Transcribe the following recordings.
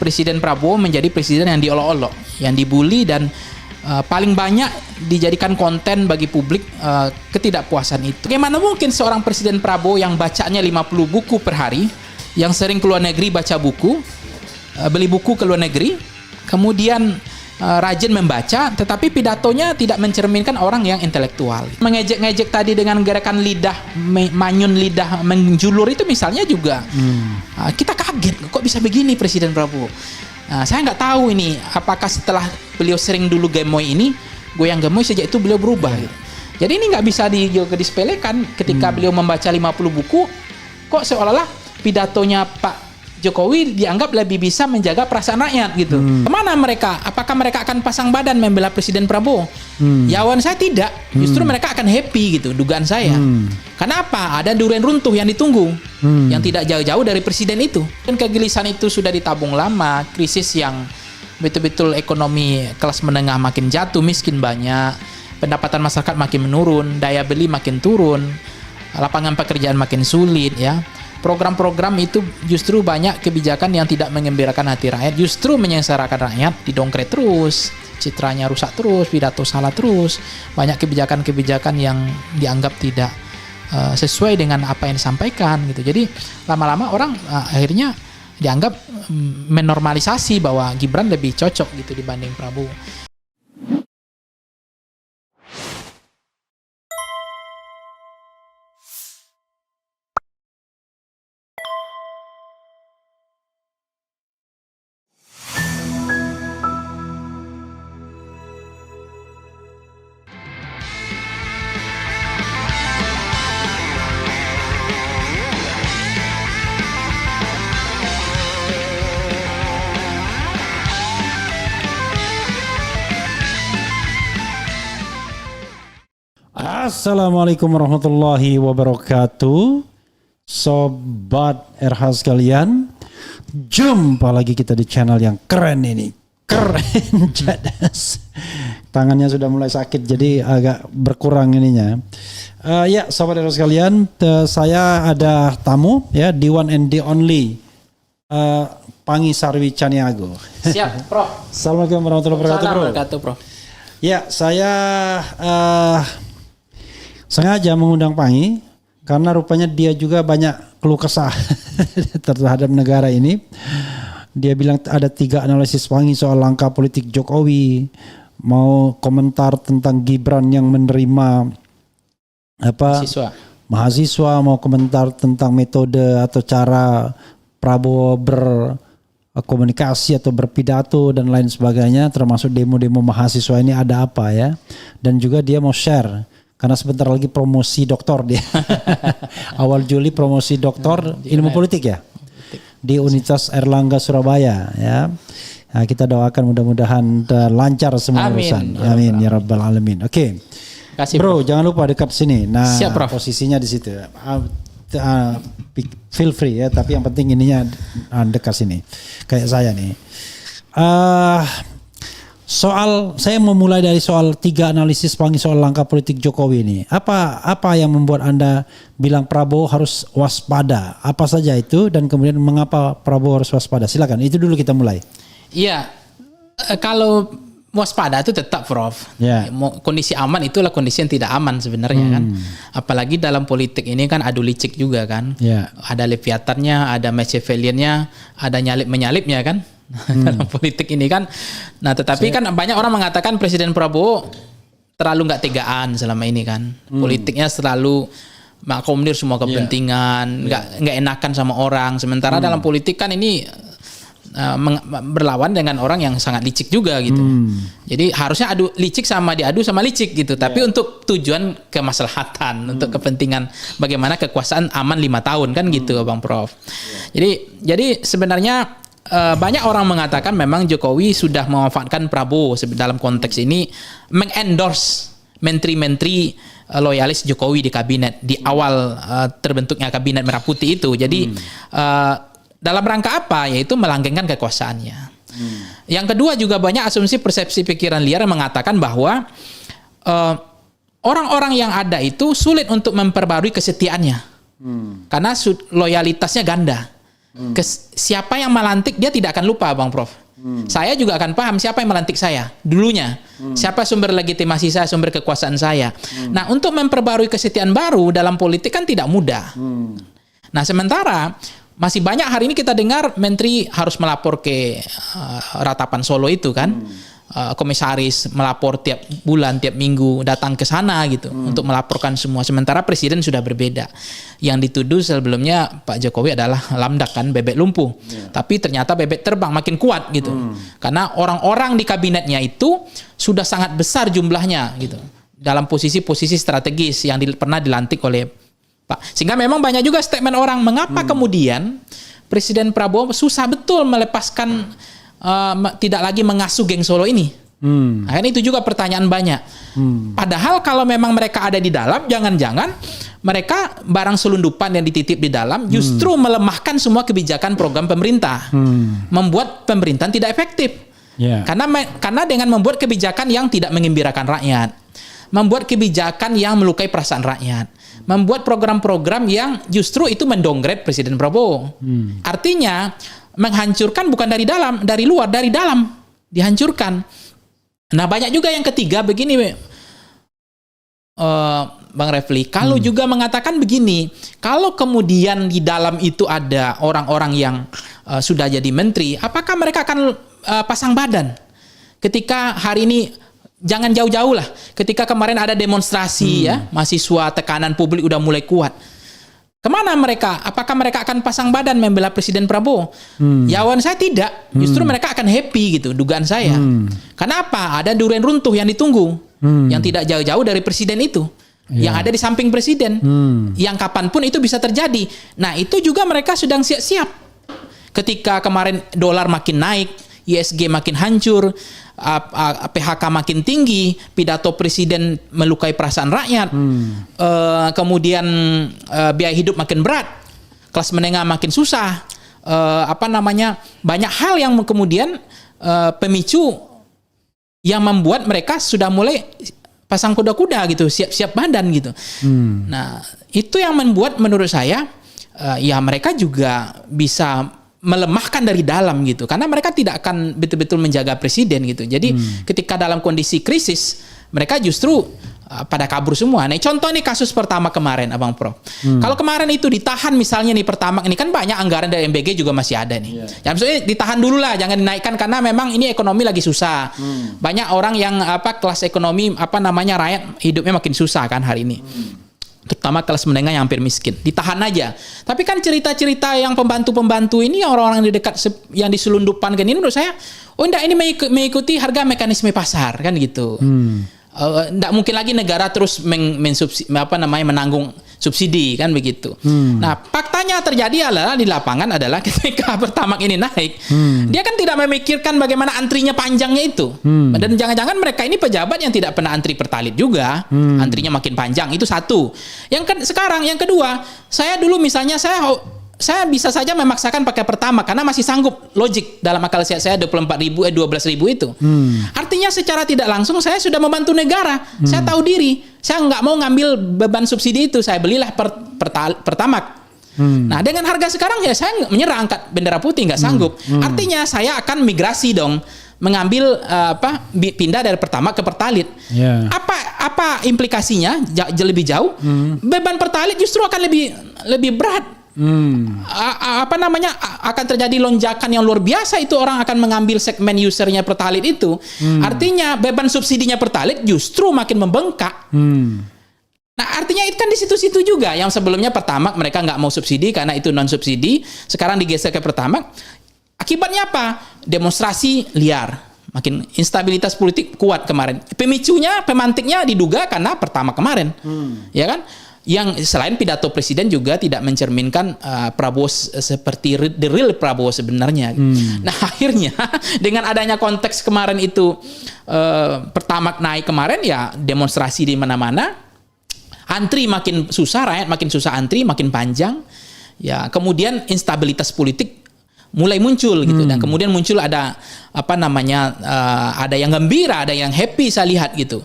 Presiden Prabowo menjadi presiden yang diolok-olok, yang dibully, dan paling banyak dijadikan konten bagi publik ketidakpuasan itu. Bagaimana mungkin seorang Presiden Prabowo yang bacanya 50 buku per hari, yang sering keluar negeri baca buku, beli buku ke luar negeri, kemudian rajin membaca, tetapi pidatonya tidak mencerminkan orang yang intelektual. Mengejek-ngejek tadi dengan gerakan lidah, manyun lidah menjulur itu misalnya juga. Kita kaget, kok bisa begini Presiden Prabowo. Saya nggak tahu ini, apakah setelah beliau sering dulu gemoy ini, goyang gemoy sejak itu beliau berubah. Gitu. Jadi ini nggak bisa disepelekan ketika beliau membaca 50 buku, kok seolah-olah pidatonya Pak Jokowi dianggap lebih bisa menjaga perasaan rakyat gitu. Kemana mereka? Apakah mereka akan pasang badan membela Presiden Prabowo? Jawaban saya tidak. Justru mereka akan happy gitu, dugaan saya. Kenapa? Ada durian runtuh yang ditunggu, yang tidak jauh-jauh dari presiden itu. Dan kegelisahan itu sudah ditabung lama. Krisis yang betul-betul ekonomi kelas menengah makin jatuh, miskin banyak, pendapatan masyarakat makin menurun, daya beli makin turun, lapangan pekerjaan makin sulit ya. Program-program itu justru banyak kebijakan yang tidak mengembirakan hati rakyat, justru menyengsarakan rakyat, didongkret terus, citranya rusak terus, pidato salah terus, banyak kebijakan-kebijakan yang dianggap tidak sesuai dengan apa yang disampaikan gitu. Jadi lama-lama orang akhirnya dianggap menormalisasi bahwa Gibran lebih cocok gitu dibanding Prabowo. Assalamualaikum warahmatullahi wabarakatuh. Sobat RH sekalian, jumpa lagi kita di channel yang keren ini. Keren jadas. Tangannya sudah mulai sakit jadi agak berkurang ininya. Ya sobat RH sekalian, saya ada tamu ya, the one and the only Pangi Sarwi Caniago. Siap, Prof. Assalamualaikum warahmatullahi wabarakatuh, Bro. Assalamualaikum, Prof. Ya, saya sengaja mengundang Pangi karena rupanya dia juga banyak keluh kesah terhadap negara ini. Dia bilang ada 3 analisis Pangi soal langkah politik Jokowi, mau komentar tentang Gibran yang menerima mahasiswa, mau komentar tentang metode atau cara Prabowo berkomunikasi atau berpidato dan lain sebagainya, termasuk demo-demo mahasiswa ini ada apa ya. Dan juga dia mau share karena sebentar lagi promosi doktor dia. Awal Juli promosi doktor ilmu politik ya. Di Universitas Airlangga Surabaya ya. Nah, kita doakan mudah-mudahan lancar semua urusan. Amin ya rabbal alamin. Oke. Kasih, Bro, jangan lupa dekat sini. Nah, siap, Prof. posisinya di situ. Feel free ya, tapi yang penting ininya dekat sini. Kayak saya nih. Soal saya memulai dari soal 3 analisis Pangi soal langkah politik Jokowi ini. Apa yang membuat Anda bilang Prabowo harus waspada? Apa saja itu dan kemudian mengapa Prabowo harus waspada? Silakan. Itu dulu kita mulai. Iya. Kalau waspada itu tetap, Prof. Ya. Kondisi aman itulah kondisi yang tidak aman sebenarnya kan. Apalagi dalam politik ini kan adu licik juga kan. Ya. Ada Leviathannya, ada Machiavelliannya, ada nyalip-menyalipnya kan. Dalam politik ini kan. Nah, tetapi kan banyak orang mengatakan Presiden Prabowo terlalu nggak tegaan selama ini kan. Politiknya selalu mengakomodir semua kepentingan, nggak enakan sama orang. Sementara dalam politik kan ini berlawan dengan orang yang sangat licik juga gitu. Jadi harusnya diadu sama licik gitu. Tapi untuk tujuan kemaslahatan, untuk kepentingan bagaimana kekuasaan aman 5 tahun kan gitu, Bang Prof. Jadi sebenarnya banyak orang mengatakan memang Jokowi sudah memanfaatkan Prabowo dalam konteks ini mengendorse menteri-menteri loyalis Jokowi di kabinet di awal terbentuknya kabinet Merah Putih itu. Jadi dalam rangka apa? Yaitu melanggengkan kekuasaannya. Yang kedua juga banyak asumsi persepsi pikiran liar yang mengatakan bahwa orang-orang yang ada itu sulit untuk memperbarui kesetiaannya. Karena loyalitasnya ganda. Siapa yang melantik dia tidak akan lupa, Bang Prof. Saya juga akan paham siapa yang melantik saya dulunya. Siapa sumber legitimasi saya, sumber kekuasaan saya. Nah, untuk memperbarui kesetiaan baru dalam politik kan tidak mudah. Nah, sementara masih banyak hari ini kita dengar menteri harus melapor ke Ratapan Solo itu kan. Komisaris melapor tiap bulan, tiap minggu datang ke sana gitu untuk melaporkan semua. Sementara presiden sudah berbeda. Yang dituduh sebelumnya Pak Jokowi adalah lamdak kan, bebek lumpuh. Tapi ternyata bebek terbang makin kuat gitu. Karena orang-orang di kabinetnya itu sudah sangat besar jumlahnya gitu. Dalam posisi-posisi strategis yang pernah dilantik oleh Pak. Sehingga memang banyak juga statement orang mengapa kemudian Presiden Prabowo susah betul melepaskan tidak lagi mengasuh geng Solo ini. Akhirnya itu juga pertanyaan banyak. Padahal kalau memang mereka ada di dalam, jangan-jangan mereka barang selundupan yang dititip di dalam justru melemahkan semua kebijakan program pemerintah, membuat pemerintahan tidak efektif. Karena dengan membuat kebijakan yang tidak mengembirakan rakyat, membuat kebijakan yang melukai perasaan rakyat, membuat program-program yang justru itu mendowngrade Presiden Prabowo. Artinya menghancurkan bukan dari dalam, dari luar, dari dalam dihancurkan. Nah, banyak juga yang ketiga begini, Bang Refli, kalau juga mengatakan begini, kalau kemudian di dalam itu ada orang-orang yang sudah jadi menteri, apakah mereka akan pasang badan? Ketika hari ini, jangan jauh-jauh lah, ketika kemarin ada demonstrasi ya, mahasiswa, tekanan publik udah mulai kuat. Kemana mereka? Apakah mereka akan pasang badan membela Presiden Prabowo? Jawaban saya tidak. Justru mereka akan happy gitu, dugaan saya. Karena apa? Ada durian runtuh yang ditunggu, yang tidak jauh-jauh dari presiden itu, yang ada di samping presiden, yang kapanpun itu bisa terjadi. Nah, itu juga mereka sedang siap-siap. Ketika kemarin dolar makin naik, ISG makin hancur, PHK makin tinggi, pidato presiden melukai perasaan rakyat, kemudian biaya hidup makin berat, kelas menengah makin susah, banyak hal yang kemudian pemicu yang membuat mereka sudah mulai pasang kuda-kuda gitu, siap-siap badan gitu. Nah, itu yang membuat menurut saya ya mereka juga bisa melemahkan dari dalam gitu, karena mereka tidak akan betul-betul menjaga presiden gitu. Jadi ketika dalam kondisi krisis mereka justru pada kabur semua. Nah, contoh nih kasus pertama kemarin, Abang Prof. Kalau kemarin itu ditahan misalnya nih Pertamax ini kan banyak anggaran dari MBG juga masih ada nih. Ya maksudnya ditahan dulu lah, jangan dinaikkan karena memang ini ekonomi lagi susah. Banyak orang yang kelas ekonomi rakyat hidupnya makin susah kan hari ini. Terutama kelas menengah yang hampir miskin, ditahan aja. Tapi kan cerita-cerita yang pembantu-pembantu ini, orang-orang di dekat yang diselundupkan ini menurut saya, ini mengikuti harga mekanisme pasar kan gitu. Nggak mungkin lagi negara terus menanggung subsidi kan begitu. Nah, faktanya terjadi adalah di lapangan adalah ketika Pertamax ini naik, dia kan tidak memikirkan bagaimana antrinya panjangnya itu. Dan jangan-jangan mereka ini pejabat yang tidak pernah antri Pertalite juga, antrinya makin panjang. Itu satu. Sekarang yang kedua, saya dulu misalnya saya bisa saja memaksakan pakai Pertamax karena masih sanggup, logik dalam akal sehat saya 12.000 itu. Artinya secara tidak langsung saya sudah membantu negara. Saya tahu diri. Saya nggak mau ngambil beban subsidi itu. Saya belilah Pertamax. Nah, dengan harga sekarang ya saya menyerah, angkat bendera putih, nggak sanggup. Artinya saya akan migrasi dong, mengambil pindah dari Pertamax ke Pertalite. Apa implikasinya lebih jauh? Beban Pertalite justru akan lebih berat. Akan terjadi lonjakan yang luar biasa, itu orang akan mengambil segmen usernya Pertalite itu. Artinya beban subsidinya Pertalite justru makin membengkak. Nah, artinya itu kan di situ-situ juga. Yang sebelumnya Pertamax mereka nggak mau subsidi karena itu non subsidi, sekarang digeser ke Pertamax. Akibatnya apa? Demonstrasi liar, makin instabilitas politik kuat kemarin. Pemicunya, pemantiknya diduga karena Pertamax kemarin, ya kan? Yang selain pidato presiden juga tidak mencerminkan Prabowo seperti the real Prabowo sebenarnya. Nah, akhirnya dengan adanya konteks kemarin itu Pertamax naik kemarin, ya demonstrasi di mana-mana, antri makin susah, rakyat makin susah antri, makin panjang. Ya, kemudian instabilitas politik mulai muncul gitu, dan kemudian muncul ada ada yang gembira, ada yang happy saya lihat gitu.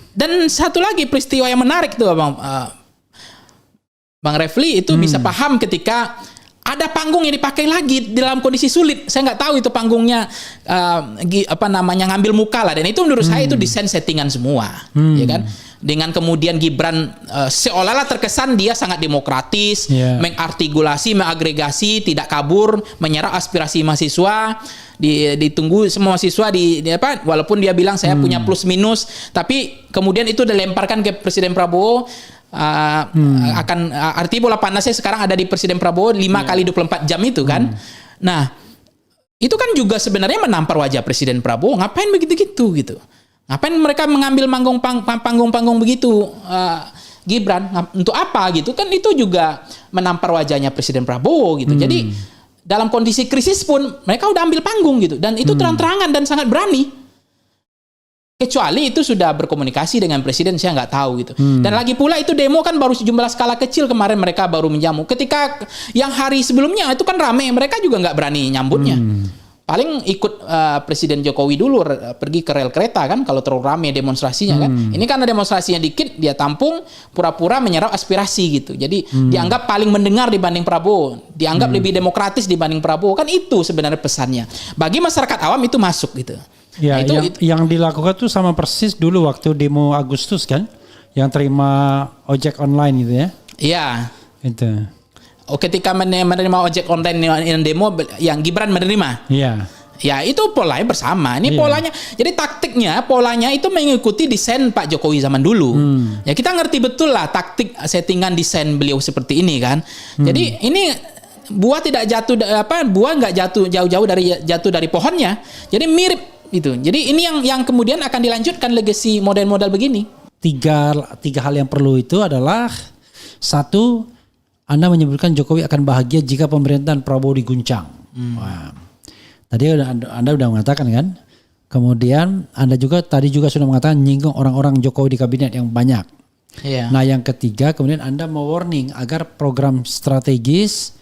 Dan satu lagi peristiwa yang menarik tuh Bang Refli itu bisa paham ketika ada panggung yang dipakai lagi dalam kondisi sulit. Saya nggak tahu itu panggungnya ngambil muka lah. Dan itu menurut saya itu desain settingan semua, ya kan? Dengan kemudian Gibran seolah-olah terkesan dia sangat demokratis, mengartikulasi, mengagregasi, tidak kabur, menyerap aspirasi mahasiswa. Ditunggu semua mahasiswa walaupun dia bilang saya punya plus minus, tapi kemudian itu dilemparkan ke Presiden Prabowo. Arti bola panasnya sekarang ada di Presiden Prabowo 5 kali 24 jam itu kan. Nah, itu kan juga sebenarnya menampar wajah Presiden Prabowo. Ngapain begitu-gitu gitu? Ngapain mereka mengambil panggung-panggung begitu? Gibran untuk apa gitu kan? Itu juga menampar wajahnya Presiden Prabowo gitu. Jadi dalam kondisi krisis pun mereka udah ambil panggung gitu, dan itu terang-terangan dan sangat berani. Kecuali itu sudah berkomunikasi dengan presiden, saya nggak tahu gitu. Dan lagi pula itu demo kan baru sejumlah skala kecil, kemarin mereka baru menjamu. Ketika yang hari sebelumnya itu kan rame, mereka juga nggak berani nyambutnya. Paling ikut Presiden Jokowi dulu pergi ke rel kereta kan, kalau terlalu rame demonstrasinya kan. Ini karena demonstrasinya dikit, dia tampung, pura-pura menyerap aspirasi gitu. Jadi dianggap paling mendengar dibanding Prabowo, dianggap lebih demokratis dibanding Prabowo, kan itu sebenarnya pesannya. Bagi masyarakat awam itu masuk gitu. Ya, nah, yang dilakukan tuh sama persis dulu waktu demo Agustus kan, yang terima ojek online gitu ya. Iya. Itu. Ketika menerima ojek online yang demo yang Gibran menerima. Iya. Ya itu polanya bersama. Ini polanya. Jadi polanya itu mengikuti desain Pak Jokowi zaman dulu. Ya kita ngerti betul lah taktik settingan desain beliau seperti ini kan. Jadi ini buah tidak jatuh buah nggak jatuh jauh-jauh dari pohonnya. Jadi mirip itu. Jadi ini yang kemudian akan dilanjutkan legasi model-model begini. Tiga hal yang perlu itu adalah satu, Anda menyebutkan Jokowi akan bahagia jika pemerintahan Prabowo diguncang. Wah. Tadi Anda udah mengatakan kan. Kemudian Anda tadi juga sudah mengatakan nyinggung orang-orang Jokowi di kabinet yang banyak. Yeah. Nah yang ketiga, kemudian Anda mau warning agar program strategis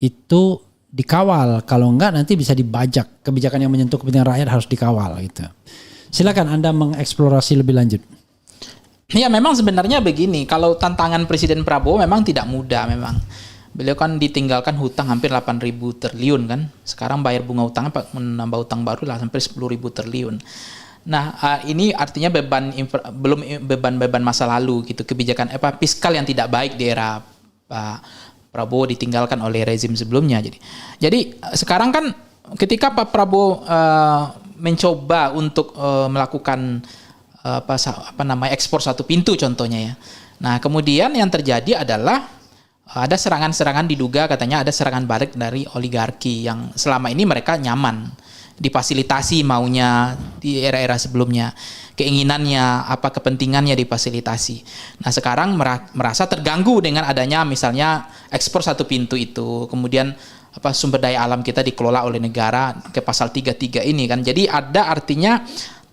itu dikawal. Kalau enggak nanti bisa dibajak. Kebijakan yang menyentuh kepentingan rakyat harus dikawal gitu. Silakan Anda mengeksplorasi lebih lanjut. Ya memang sebenarnya begini, kalau tantangan Presiden Prabowo memang tidak mudah memang. Beliau kan ditinggalkan hutang hampir 8.000 triliun kan. Sekarang bayar bunga utangnya menambah hutang baru lah sampai 10.000 triliun. Nah, ini artinya beban masa lalu gitu, kebijakan fiskal yang tidak baik di era Pak Prabowo ditinggalkan oleh rezim sebelumnya. Jadi sekarang kan ketika Pak Prabowo mencoba untuk melakukan ekspor satu pintu contohnya ya. Nah, kemudian yang terjadi adalah ada serangan-serangan, diduga katanya ada serangan balik dari oligarki yang selama ini mereka nyaman difasilitasi maunya di era-era sebelumnya. Keinginannya, kepentingannya difasilitasi. Nah, sekarang merasa terganggu dengan adanya misalnya ekspor satu pintu itu. Kemudian sumber daya alam kita dikelola oleh negara ke pasal 33 ini kan. Jadi ada artinya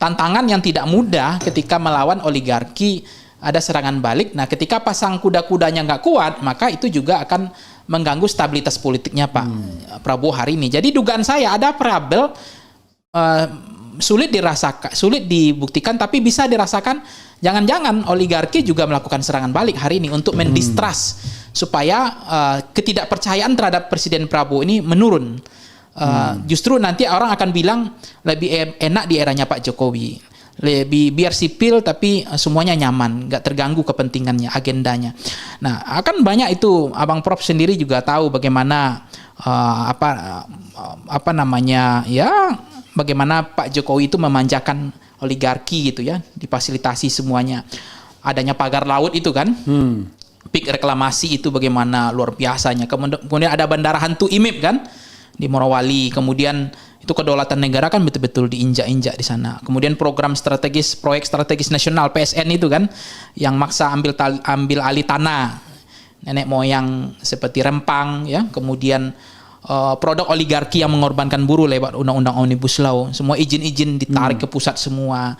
tantangan yang tidak mudah ketika melawan oligarki, ada serangan balik. Nah, ketika pasang kuda-kudanya nggak kuat, maka itu juga akan mengganggu stabilitas politiknya Pak Prabowo hari ini. Jadi dugaan saya ada parabel sulit dibuktikan, tapi bisa dirasakan. Jangan-jangan oligarki juga melakukan serangan balik hari ini untuk mendistrust supaya ketidakpercayaan terhadap Presiden Prabowo ini menurun. Justru nanti orang akan bilang lebih enak di eranya Pak Jokowi, biar sipil tapi semuanya nyaman, nggak terganggu kepentingannya, agendanya. Nah, akan banyak itu. Abang Prof sendiri juga tahu bagaimana bagaimana Pak Jokowi itu memanjakan oligarki gitu ya, difasilitasi semuanya. Adanya pagar laut itu kan, pik reklamasi itu bagaimana luar biasanya. Kemudian ada bandara hantu IMIP kan di Morowali, kemudian itu kedaulatan negara kan betul-betul diinjak-injak di sana. Kemudian proyek strategis nasional PSN itu kan yang maksa ambil alih tanah nenek moyang seperti Rempang ya. Kemudian produk oligarki yang mengorbankan buruh lewat undang-undang Omnibus Law. Semua izin-izin ditarik ke pusat semua.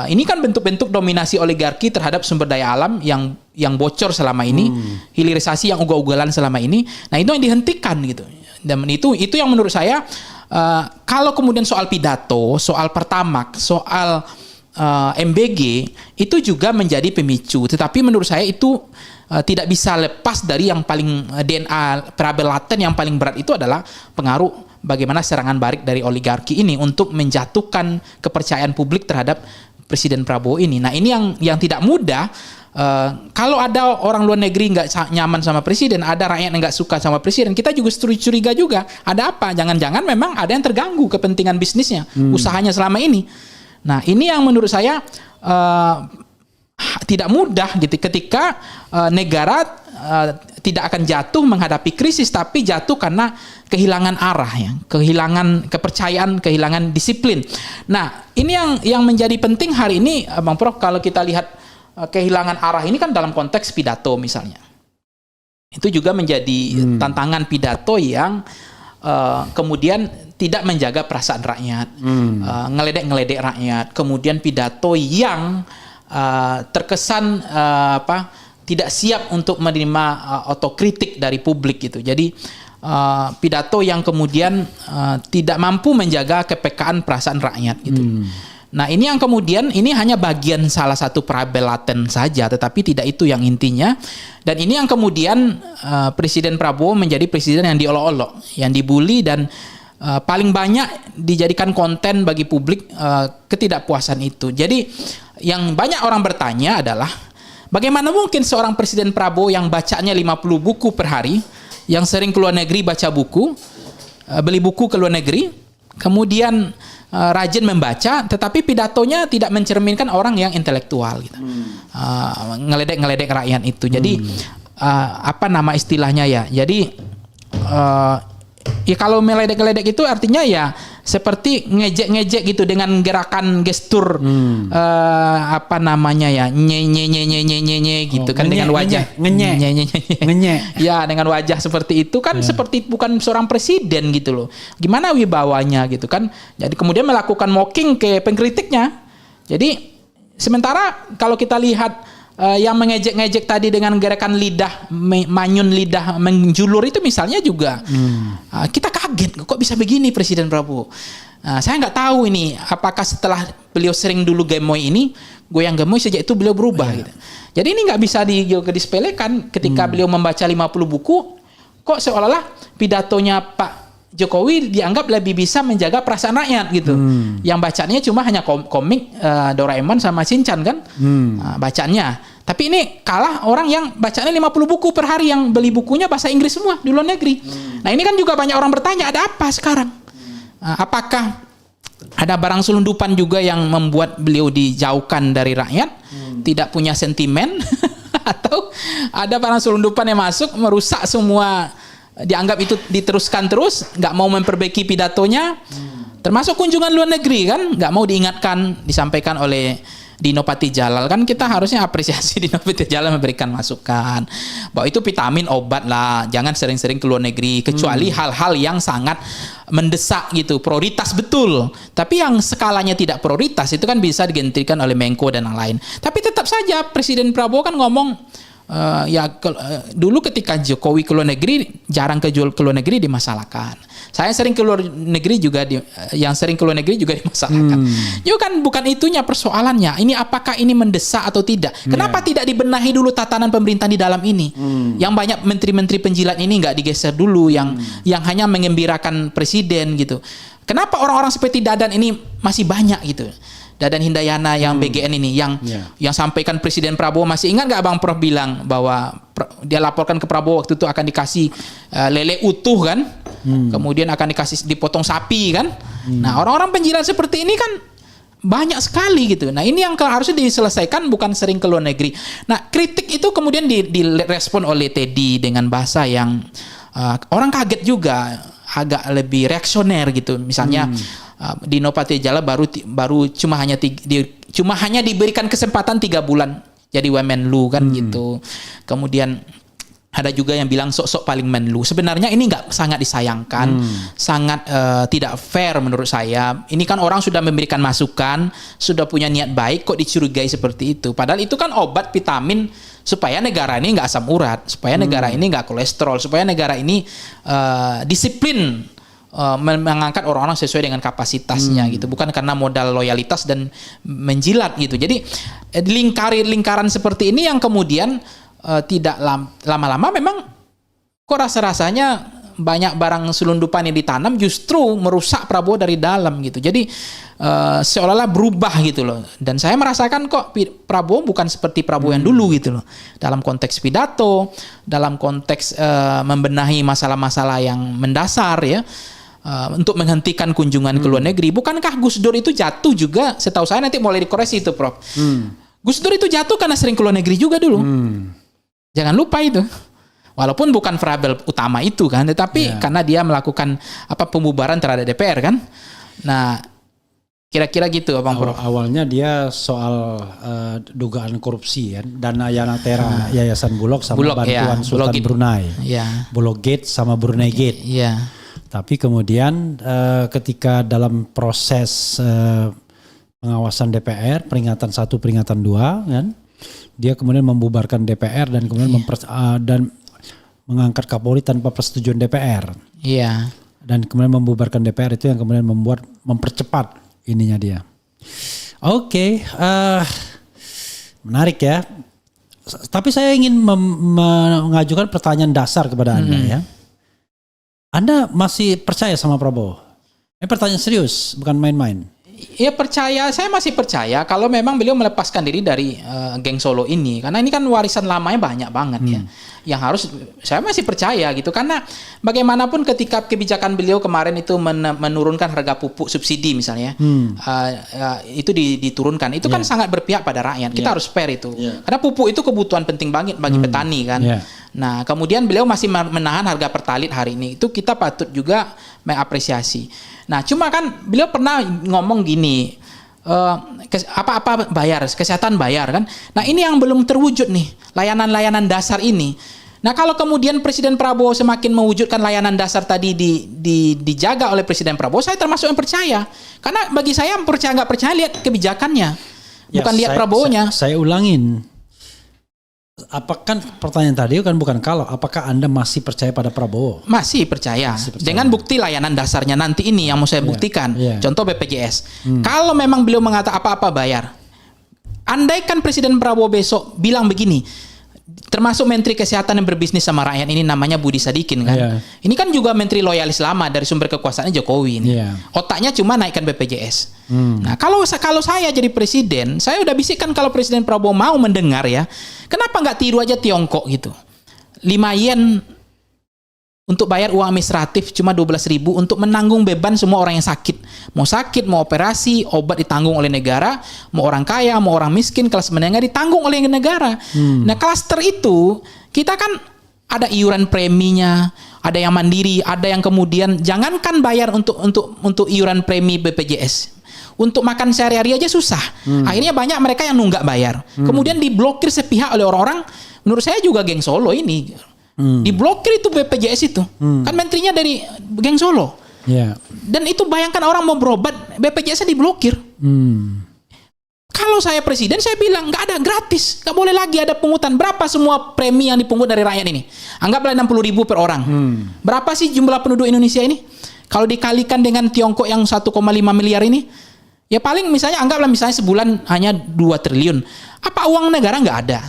Ini kan bentuk-bentuk dominasi oligarki terhadap sumber daya alam yang bocor selama ini, hilirisasi yang ugal-ugalan selama ini. Nah, itu yang dihentikan gitu. Dan itu yang menurut saya kalau kemudian soal pidato, soal pertamak, soal MBG itu juga menjadi pemicu. Tetapi menurut saya itu tidak bisa lepas dari yang paling DNA Parabel laten yang paling berat itu adalah pengaruh bagaimana serangan balik dari oligarki ini untuk menjatuhkan kepercayaan publik terhadap Presiden Prabowo ini. Nah ini yang tidak mudah. Kalau ada orang luar negeri nggak nyaman sama presiden, ada rakyat yang nggak suka sama presiden, kita juga curiga juga. Ada apa? Jangan-jangan memang ada yang terganggu kepentingan bisnisnya, usahanya selama ini. Nah ini yang menurut saya tidak mudah gitu ketika negara tidak akan jatuh menghadapi krisis, tapi jatuh karena kehilangan arah, ya, kehilangan kepercayaan, kehilangan disiplin. Nah ini yang menjadi penting hari ini, Bang Prof, kalau kita lihat kehilangan arah ini kan dalam konteks pidato misalnya. Itu juga menjadi tantangan pidato yang kemudian tidak menjaga perasaan rakyat, ngeledek-ngeledek rakyat, kemudian pidato yang terkesan tidak siap untuk menerima otokritik dari publik gitu. Jadi pidato yang kemudian tidak mampu menjaga kepekaan perasaan rakyat gitu. Nah ini yang kemudian ini hanya bagian salah satu Parabel laten saja, tetapi tidak itu yang intinya. Dan ini yang kemudian Presiden Prabowo menjadi presiden yang diolok-olok, yang dibully dan paling banyak dijadikan konten bagi publik ketidakpuasan itu. Jadi yang banyak orang bertanya adalah bagaimana mungkin seorang Presiden Prabowo yang bacanya 50 buku per hari, yang sering keluar negeri baca buku, beli buku ke luar negeri, kemudian rajin membaca, tetapi pidatonya tidak mencerminkan orang yang intelektual gitu. Ngeledek rakyat itu. Jadi apa nama istilahnya ya? Jadi ya kalau meledek-ledek itu artinya ya seperti ngejek-ngejek gitu dengan gerakan gestur apa namanya ya, nye gitu kan, dengan wajah ngenyek ya, dengan wajah seperti itu kan seperti bukan seorang presiden gitu loh. Gimana wibawanya gitu kan. Jadi kemudian melakukan mocking ke pengkritiknya. Jadi sementara kalau kita lihat yang mengejek-ngejek tadi dengan gerakan lidah, manyun lidah menjulur itu misalnya juga kita kaget, kok bisa begini Presiden Prabowo. Saya nggak tahu ini apakah setelah beliau sering dulu gemoy ini, goyang gemoy sejak itu beliau berubah gitu. Jadi ini nggak bisa disepelekan ketika beliau membaca 50 buku, kok seolah-olah pidatonya Pak Jokowi dianggap lebih bisa menjaga perasaan rakyat gitu. Yang bacanya cuma hanya komik Doraemon sama Shinchan kan, bacaannya. Tapi ini kalah orang yang bacanya 50 buku per hari, yang beli bukunya bahasa Inggris semua di luar negeri. Nah ini kan juga banyak orang bertanya, ada apa sekarang? Apakah ada barang selundupan juga yang membuat beliau dijauhkan dari rakyat, tidak punya sentimen, atau ada barang selundupan yang masuk merusak semua, dianggap itu diteruskan terus, nggak mau memperbaiki pidatonya, termasuk kunjungan luar negeri kan, nggak mau diingatkan, disampaikan oleh Dino Patijalal. Kan kita harusnya apresiasi Dino Patijalal memberikan masukan bahwa itu vitamin obat lah, jangan sering-sering ke luar negeri kecuali hal-hal yang sangat mendesak gitu, prioritas betul. Tapi yang skalanya tidak prioritas itu kan bisa digantikan oleh Menko dan yang lain. Tapi tetap saja Presiden Prabowo kan ngomong dulu ketika Jokowi ke luar negeri, jarang ke luar negeri dimasalahkan. Saya sering ke luar negeri juga, yang sering ke luar negeri juga dimasalahkan. Itu kan bukan itunya persoalannya. Ini apakah ini mendesak atau tidak? Kenapa tidak dibenahi dulu tatanan pemerintahan di dalam ini? Yang banyak menteri-menteri penjilat ini nggak digeser dulu, yang hanya mengembirakan presiden gitu. Kenapa orang-orang seperti Dadan ini masih banyak gitu? Dadan Hindayana yang BGN ini yang sampaikan Presiden Prabowo, masih ingat nggak Bang Prof bilang bahwa dia laporkan ke Prabowo waktu itu akan dikasih lele utuh kan, kemudian akan dikasih dipotong sapi kan. Nah orang-orang penjilat seperti ini kan banyak sekali gitu. Nah ini yang harusnya diselesaikan, bukan sering ke luar negeri. Nah kritik itu kemudian direspon oleh Teddy dengan bahasa yang orang kaget juga, agak lebih reaksioner gitu. Misalnya Dino Patijalal baru cuma hanya diberikan kesempatan 3 bulan jadi Wamenlu kan gitu. Kemudian ada juga yang bilang sok-sok paling Menlu. Sebenarnya ini sangat disayangkan, sangat tidak fair menurut saya. Ini kan orang sudah memberikan masukan, sudah punya niat baik, kok dicurigai seperti itu. Padahal itu kan obat vitamin supaya negara ini nggak asam urat, supaya negara ini nggak kolesterol, supaya negara ini disiplin mengangkat orang-orang sesuai dengan kapasitasnya gitu, bukan karena modal loyalitas dan menjilat gitu. Jadi lingkaran seperti ini yang kemudian tidak lama-lama memang kok rasa-rasanya banyak barang selundupan yang ditanam justru merusak Prabowo dari dalam gitu. Jadi seolah-olah berubah gitu loh. Dan saya merasakan kok Prabowo bukan seperti Prabowo yang dulu gitu loh. Dalam konteks pidato, dalam konteks membenahi masalah-masalah yang mendasar ya. Untuk menghentikan kunjungan ke luar negeri. Bukankah Gus Dur itu jatuh juga? Setahu saya nanti mulai dikoreksi itu, Prof. Gus Dur itu jatuh karena sering ke luar negeri juga dulu. Jangan lupa itu. Walaupun bukan variabel utama itu kan, tetapi karena dia melakukan pembubaran terhadap DPR kan. Nah, kira-kira gitu, Bang Prof. Awalnya dia soal dugaan korupsi ya, dana Yanatera Yayasan Bulog sama Bulog, bantuan Sultan Bulog Brunei. Bulog Gate sama Brunei Gate. Tapi kemudian ketika dalam proses pengawasan DPR, peringatan 1, peringatan 2 kan, dia kemudian membubarkan DPR dan kemudian dan mengangkat Kapolri tanpa persetujuan DPR. Dan kemudian membubarkan DPR itu yang kemudian mempercepat ininya dia. Oke, menarik ya. Tapi saya ingin mengajukan pertanyaan dasar kepada Anda ya. Anda masih percaya sama Prabowo? Ini pertanyaan serius, bukan main-main. Ya percaya, saya masih percaya kalau memang beliau melepaskan diri dari geng Solo ini. Karena ini kan warisan lamanya banyak banget ya. Yang harus, saya masih percaya gitu. Karena bagaimanapun ketika kebijakan beliau kemarin itu menurunkan harga pupuk subsidi misalnya. Itu diturunkan. Itu kan sangat berpihak pada rakyat. Kita harus fair itu. Karena pupuk itu kebutuhan penting banget bagi petani kan. Nah kemudian beliau masih menahan harga pertalit hari ini. Itu kita patut juga mengapresiasi. Nah cuma kan beliau pernah ngomong gini, apa-apa bayar, kesehatan bayar kan. Nah ini yang belum terwujud nih, layanan-layanan dasar ini. Nah kalau kemudian Presiden Prabowo semakin mewujudkan layanan dasar tadi dijaga oleh Presiden Prabowo, saya termasuk yang percaya. Karena bagi saya percaya nggak percaya lihat kebijakannya, bukan lihat Prabowo-nya. Saya ulangin. Apakah pertanyaan tadi kan bukan kalau, apakah Anda masih percaya pada Prabowo? Masih percaya. Dengan bukti layanan dasarnya nanti ini yang mau saya buktikan. Contoh BPJS. Kalau memang beliau mengatakan apa-apa bayar. Andaikan Presiden Prabowo besok bilang begini, termasuk Menteri Kesehatan yang berbisnis sama rakyat ini namanya Budi Sadikin kan. Ini kan juga menteri loyalis lama dari sumber kekuasaannya Jokowi ini. Otaknya cuma naikkan BPJS. Nah, kalau saya jadi presiden, saya udah bisikkan kalau Presiden Prabowo mau mendengar ya, kenapa nggak tiru aja Tiongkok gitu. 5 yen untuk bayar uang administratif cuma 12.000 untuk menanggung beban semua orang yang sakit. Mau sakit, mau operasi, obat ditanggung oleh negara, mau orang kaya, mau orang miskin, kelas menengah ditanggung oleh negara. Nah, klaster itu kita kan ada iuran preminya, ada yang mandiri, ada yang kemudian jangankan bayar untuk iuran premi BPJS. Untuk makan sehari-hari aja susah. Akhirnya banyak mereka yang nunggak bayar. Kemudian diblokir sepihak oleh orang-orang, menurut saya juga geng Solo ini. Diblokir itu BPJS itu. Kan menterinya dari geng Solo. Dan itu bayangkan orang mau berobat, BPJS-nya diblokir. Kalau saya presiden, saya bilang nggak ada gratis, nggak boleh lagi ada pungutan. Berapa semua premi yang dipungut dari rakyat ini? Anggaplah 60.000 per orang. Berapa sih jumlah penduduk Indonesia ini? Kalau dikalikan dengan Tiongkok yang 1,5 miliar ini, ya paling misalnya anggaplah misalnya sebulan hanya 2 triliun. Apa uang negara nggak ada?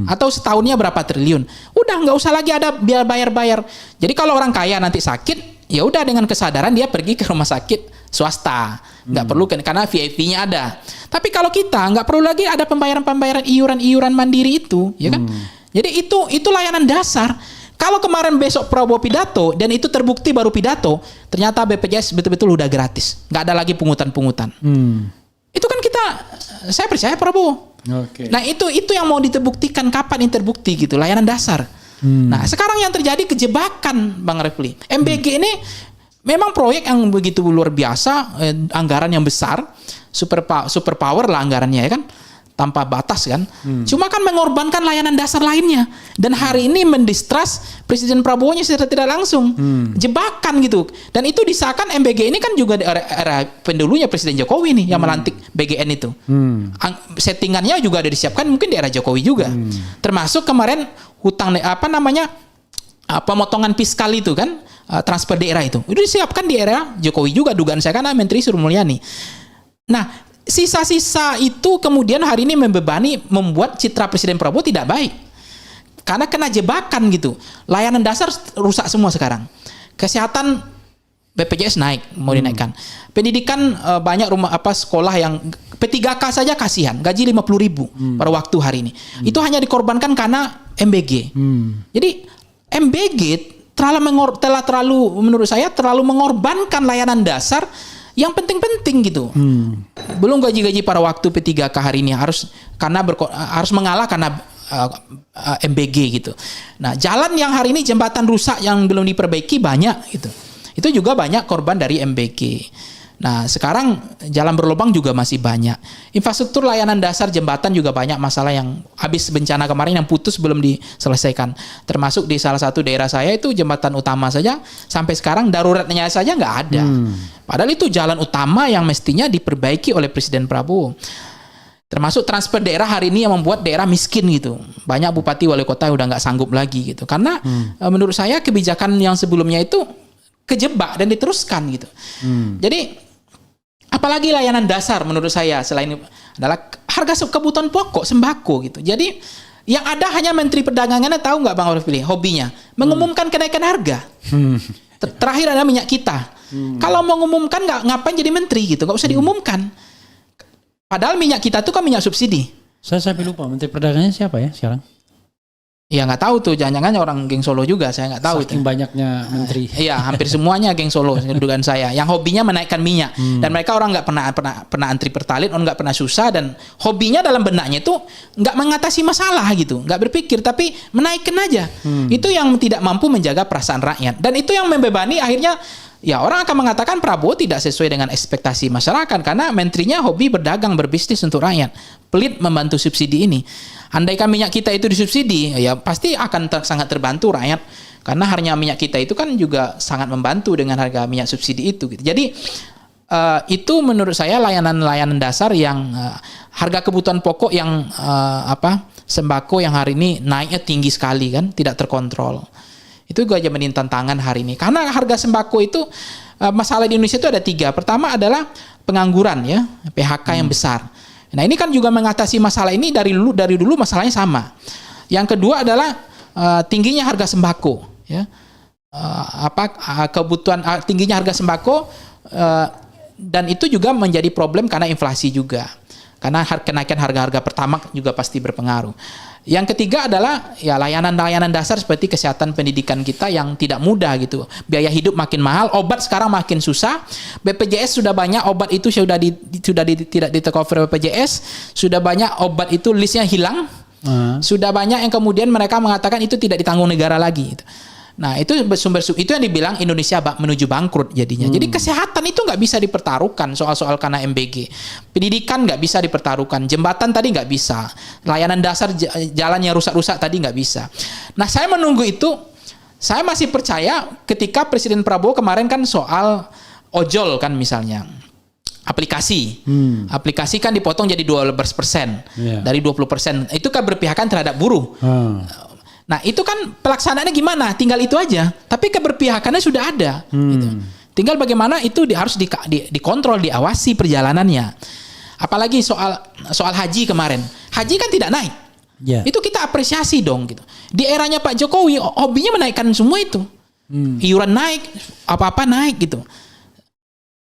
Atau setahunnya berapa triliun? Udah nggak usah lagi ada biar bayar-bayar. Jadi kalau orang kaya nanti sakit, ya udah dengan kesadaran dia pergi ke rumah sakit swasta. Nggak perlu karena VIP-nya ada. Tapi kalau kita nggak perlu lagi ada pembayaran iuran mandiri itu, ya kan? Jadi itu layanan dasar. Kalau kemarin besok Prabowo pidato dan itu terbukti baru pidato, ternyata BPJS betul-betul udah gratis, nggak ada lagi pungutan-pungutan. Itu kan saya percaya Prabowo. Nah itu yang mau diterbuktikan, kapan ini terbukti gitu, layanan dasar. Nah sekarang yang terjadi kejebakan Bang Refli. MBG ini memang proyek yang begitu luar biasa, anggaran yang besar, super power lah anggarannya ya kan. Tanpa batas kan. Cuma kan mengorbankan layanan dasar lainnya. Dan hari ini mendistrust Presiden Prabowo-nya secara tidak langsung. Jebakan gitu. Dan itu disahkan MBG ini kan juga di era pendulunya Presiden Jokowi nih yang melantik BGN itu. Settingannya juga ada disiapkan mungkin di era Jokowi juga. Termasuk kemarin pemotongan fiskal itu kan, transfer daerah itu disiapkan di era Jokowi juga, dugaan saya, karena Menteri Sri Mulyani. Nah, sisa-sisa itu kemudian hari ini membuat citra Presiden Prabowo tidak baik. Karena kena jebakan gitu. Layanan dasar rusak semua sekarang. Kesehatan BPJS naik, mau dinaikkan. Pendidikan banyak sekolah yang P3K saja kasihan, gaji 50.000 pada waktu hari ini. Itu hanya dikorbankan karena MBG. Jadi MBG terlalu menurut saya terlalu mengorbankan layanan dasar yang penting-penting gitu. Belum gaji-gaji pada waktu P3K hari ini harus mengalah karena MBG gitu. Nah, jalan yang hari ini jembatan rusak yang belum diperbaiki banyak gitu. Itu juga banyak korban dari MBG. Nah, sekarang jalan berlubang juga masih banyak. Infrastruktur layanan dasar jembatan juga banyak masalah yang habis bencana kemarin yang putus belum diselesaikan. Termasuk di salah satu daerah saya itu jembatan utama saja sampai sekarang daruratnya saja nggak ada. Padahal itu jalan utama yang mestinya diperbaiki oleh Presiden Prabowo. Termasuk transfer daerah hari ini yang membuat daerah miskin gitu. Banyak bupati wali kota yang udah nggak sanggup lagi gitu. Karena menurut saya kebijakan yang sebelumnya itu kejebak dan diteruskan gitu. Jadi apalagi layanan dasar menurut saya selain adalah harga kebutuhan pokok sembako gitu. Jadi yang ada hanya Menteri Perdagangannya, tahu nggak Bang Arif, hobinya mengumumkan kenaikan harga. Terakhir ada minyak kita. Kalau mengumumkan ngapain jadi menteri gitu? Nggak usah diumumkan. Padahal minyak kita tuh kan minyak subsidi. Saya lupa Menteri Perdagangannya siapa ya sekarang? Ya nggak tahu tuh, jangan-jangan orang geng Solo juga, saya nggak tahu. Saking banyaknya menteri. Iya, hampir semuanya geng Solo, dugaan saya. Yang hobinya menaikkan minyak, dan mereka orang nggak pernah antri Pertalite, orang nggak pernah susah, dan hobinya dalam benaknya itu nggak mengatasi masalah gitu, nggak berpikir, tapi menaikkan aja. Itu yang tidak mampu menjaga perasaan rakyat, dan itu yang membebani akhirnya. Ya, orang akan mengatakan Prabowo tidak sesuai dengan ekspektasi masyarakat karena menterinya hobi berdagang, berbisnis untuk rakyat, pelit membantu subsidi ini. Andaikan minyak kita itu disubsidi, ya pasti akan sangat terbantu rakyat, karena harga minyak kita itu kan juga sangat membantu dengan harga minyak subsidi itu. Gitu. Jadi itu menurut saya layanan-layanan dasar yang harga kebutuhan pokok yang sembako yang hari ini naiknya tinggi sekali kan, tidak terkontrol. Itu juga menjadi tantangan hari ini. Karena harga sembako itu masalah di Indonesia itu ada 3. Pertama adalah pengangguran ya, PHK yang besar. Nah, ini kan juga mengatasi masalah ini dari dulu masalahnya sama. Yang kedua adalah tingginya harga sembako ya. Tingginya harga sembako dan itu juga menjadi problem karena inflasi juga. Karena kenaikan harga-harga Pertamax juga pasti berpengaruh. Yang ketiga adalah ya layanan-layanan dasar seperti kesehatan pendidikan kita yang tidak mudah gitu. Biaya hidup makin mahal, obat sekarang makin susah. BPJS sudah banyak obat itu tidak di-cover BPJS, sudah banyak obat itu listnya hilang. Sudah banyak yang kemudian mereka mengatakan itu tidak ditanggung negara lagi gitu. Nah, itu itu yang dibilang Indonesia menuju bangkrut jadinya. Jadi kesehatan itu nggak bisa dipertaruhkan soal-soal karena MBG. Pendidikan nggak bisa dipertaruhkan. Jembatan tadi nggak bisa. Layanan dasar jalan yang rusak-rusak tadi nggak bisa. Nah, saya menunggu itu. Saya masih percaya ketika Presiden Prabowo kemarin kan soal ojol kan misalnya. Aplikasi. Aplikasi kan dipotong jadi 12% dari 20%. Itu kan berpihakan terhadap buruh. Nah, itu kan pelaksanaannya gimana? Tinggal itu aja. Tapi keberpihakannya sudah ada. Gitu. Tinggal bagaimana itu harus dikontrol, diawasi perjalanannya. Apalagi soal haji kemarin. Haji kan tidak naik. Yeah. Itu kita apresiasi dong. Gitu. Di eranya Pak Jokowi, hobinya menaikkan semua itu. Iuran naik, apa-apa naik gitu.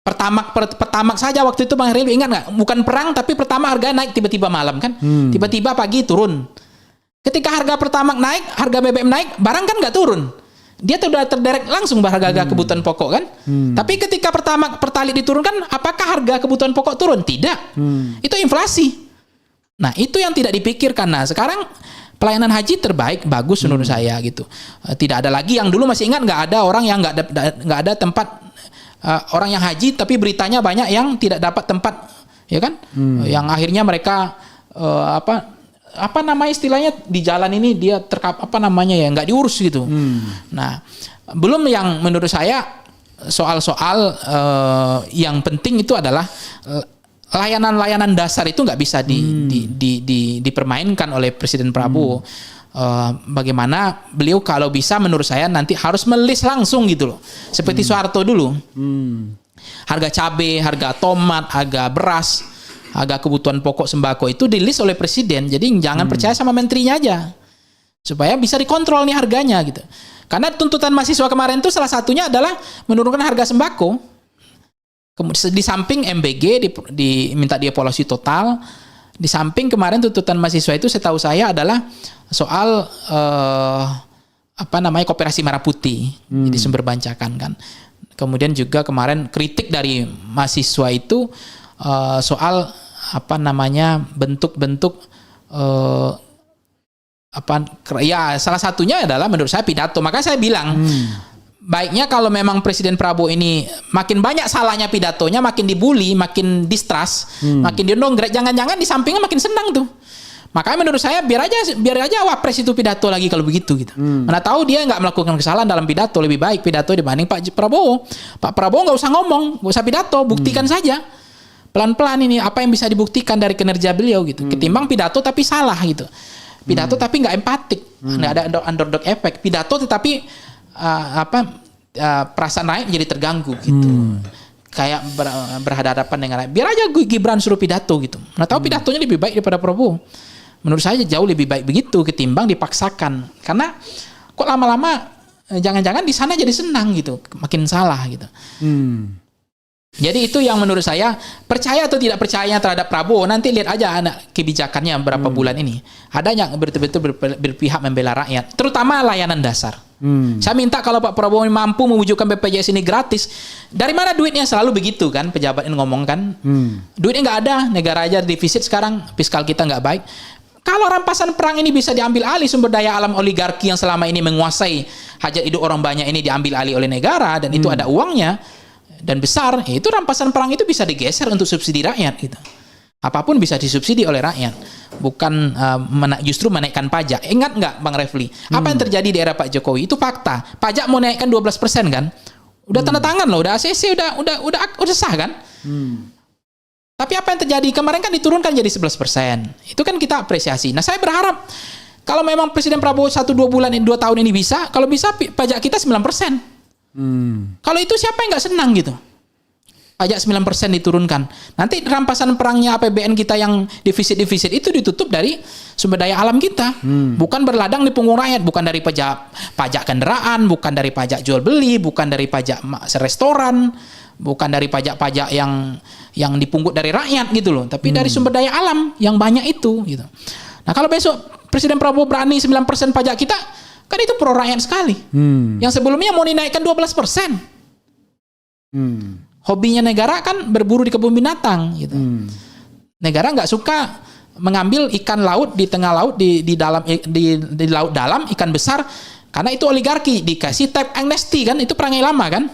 Pertamax saja waktu itu Bang Heril, ingat nggak? Bukan perang, tapi pertama harga naik tiba-tiba malam kan. Tiba-tiba pagi turun. Ketika harga Pertamax naik, harga BBM naik, barang kan nggak turun. Dia sudah terderek langsung harga kebutuhan pokok kan. Tapi ketika Pertalite diturunkan, apakah harga kebutuhan pokok turun? Tidak. Itu inflasi. Nah, itu yang tidak dipikirkan. Nah, sekarang pelayanan haji terbaik, bagus menurut saya gitu. Tidak ada lagi yang dulu masih ingat nggak ada orang yang nggak ada tempat orang yang haji, tapi beritanya banyak yang tidak dapat tempat, ya kan? Yang akhirnya mereka apa namanya istilahnya di jalan ini dia nggak diurus gitu. Nah, belum yang menurut saya soal-soal yang penting itu adalah layanan-layanan dasar itu nggak bisa dipermainkan oleh Presiden Prabowo. bagaimana beliau kalau bisa menurut saya nanti harus melis langsung gitu loh. Seperti Soeharto dulu. Harga cabai, harga tomat, harga beras, harga kebutuhan pokok sembako itu di-list oleh presiden. Jadi jangan percaya sama menterinya aja. Supaya bisa dikontrol nih harganya gitu. Karena tuntutan mahasiswa kemarin itu salah satunya adalah menurunkan harga sembako. Kemudian di samping MBG diminta dievaluasi total. Di samping kemarin tuntutan mahasiswa itu setahu saya adalah soal koperasi merah putih di sumber bancakan kan. Kemudian juga kemarin kritik dari mahasiswa itu soal bentuk-bentuk salah satunya adalah menurut saya pidato. Makanya saya bilang baiknya kalau memang Presiden Prabowo ini makin banyak salahnya pidatonya, makin dibully, makin distrust, makin didongkrak, jangan-jangan di sampingnya makin senang tuh. Makanya menurut saya biar aja Wapres itu pidato lagi kalau begitu gitu. Mana tahu dia nggak melakukan kesalahan dalam pidato, lebih baik pidato dibanding Pak Prabowo. Pak Prabowo nggak usah ngomong, nggak usah pidato, buktikan saja pelan-pelan ini apa yang bisa dibuktikan dari kinerja beliau gitu. Ketimbang pidato tapi salah gitu. Pidato tapi nggak empatik, nggak ada underdog effect. Pidato tetapi perasaan rakyat jadi terganggu gitu. Kayak berhadapan dengan rakyat. Biar aja Gibran suruh pidato gitu. Nah tahu pidatonya lebih baik daripada Prabowo. Menurut saya jauh lebih baik begitu ketimbang dipaksakan. Karena kok lama-lama jangan-jangan di sana jadi senang gitu, makin salah gitu. Jadi itu yang menurut saya, percaya atau tidak percaya terhadap Prabowo, nanti lihat aja anak kebijakannya beberapa bulan ini. Ada yang betul-betul berpihak membela rakyat, terutama layanan dasar. Saya minta kalau Pak Prabowo mampu mewujudkan BPJS ini gratis, dari mana duitnya? Selalu begitu kan, pejabat ini ngomong kan. Duitnya nggak ada, negara aja defisit sekarang, fiskal kita nggak baik. Kalau rampasan perang ini bisa diambil alih, sumber daya alam oligarki yang selama ini menguasai hajat hidup orang banyak ini diambil alih oleh negara, dan itu ada uangnya, dan besar, itu rampasan perang itu bisa digeser untuk subsidi rakyat gitu. Apapun bisa disubsidi oleh rakyat, bukan justru menaikkan pajak. Ingat nggak Bang Refli, apa yang terjadi di era Pak Jokowi? Itu fakta. Pajak mau naikkan 12% kan? Udah tanda tangan loh, udah ACC, udah sah kan? Tapi apa yang terjadi? Kemarin kan diturunkan jadi 11%. Itu kan kita apresiasi. Nah, saya berharap kalau memang Presiden Prabowo 1-2 tahun ini bisa, kalau bisa pajak kita 9%. Kalau itu siapa yang nggak senang gitu? Pajak 9% diturunkan. Nanti rampasan perangnya APBN kita yang defisit itu ditutup dari sumber daya alam kita. Bukan berladang di punggung rakyat. Bukan dari pajak kendaraan, bukan dari pajak jual beli, bukan dari pajak restoran, bukan dari pajak-pajak yang dipungut dari rakyat gitu loh. Tapi dari sumber daya alam yang banyak itu gitu. Nah kalau besok Presiden Prabowo berani 9% pajak kita, kan itu pro rakyat sekali. Yang sebelumnya mau dinaikkan 12%. Hobinya negara kan berburu di kebun binatang gitu. Negara nggak suka mengambil ikan laut di tengah laut, di laut dalam, ikan besar, karena itu oligarki. Dikasih tax amnesty kan, itu perangai lama kan.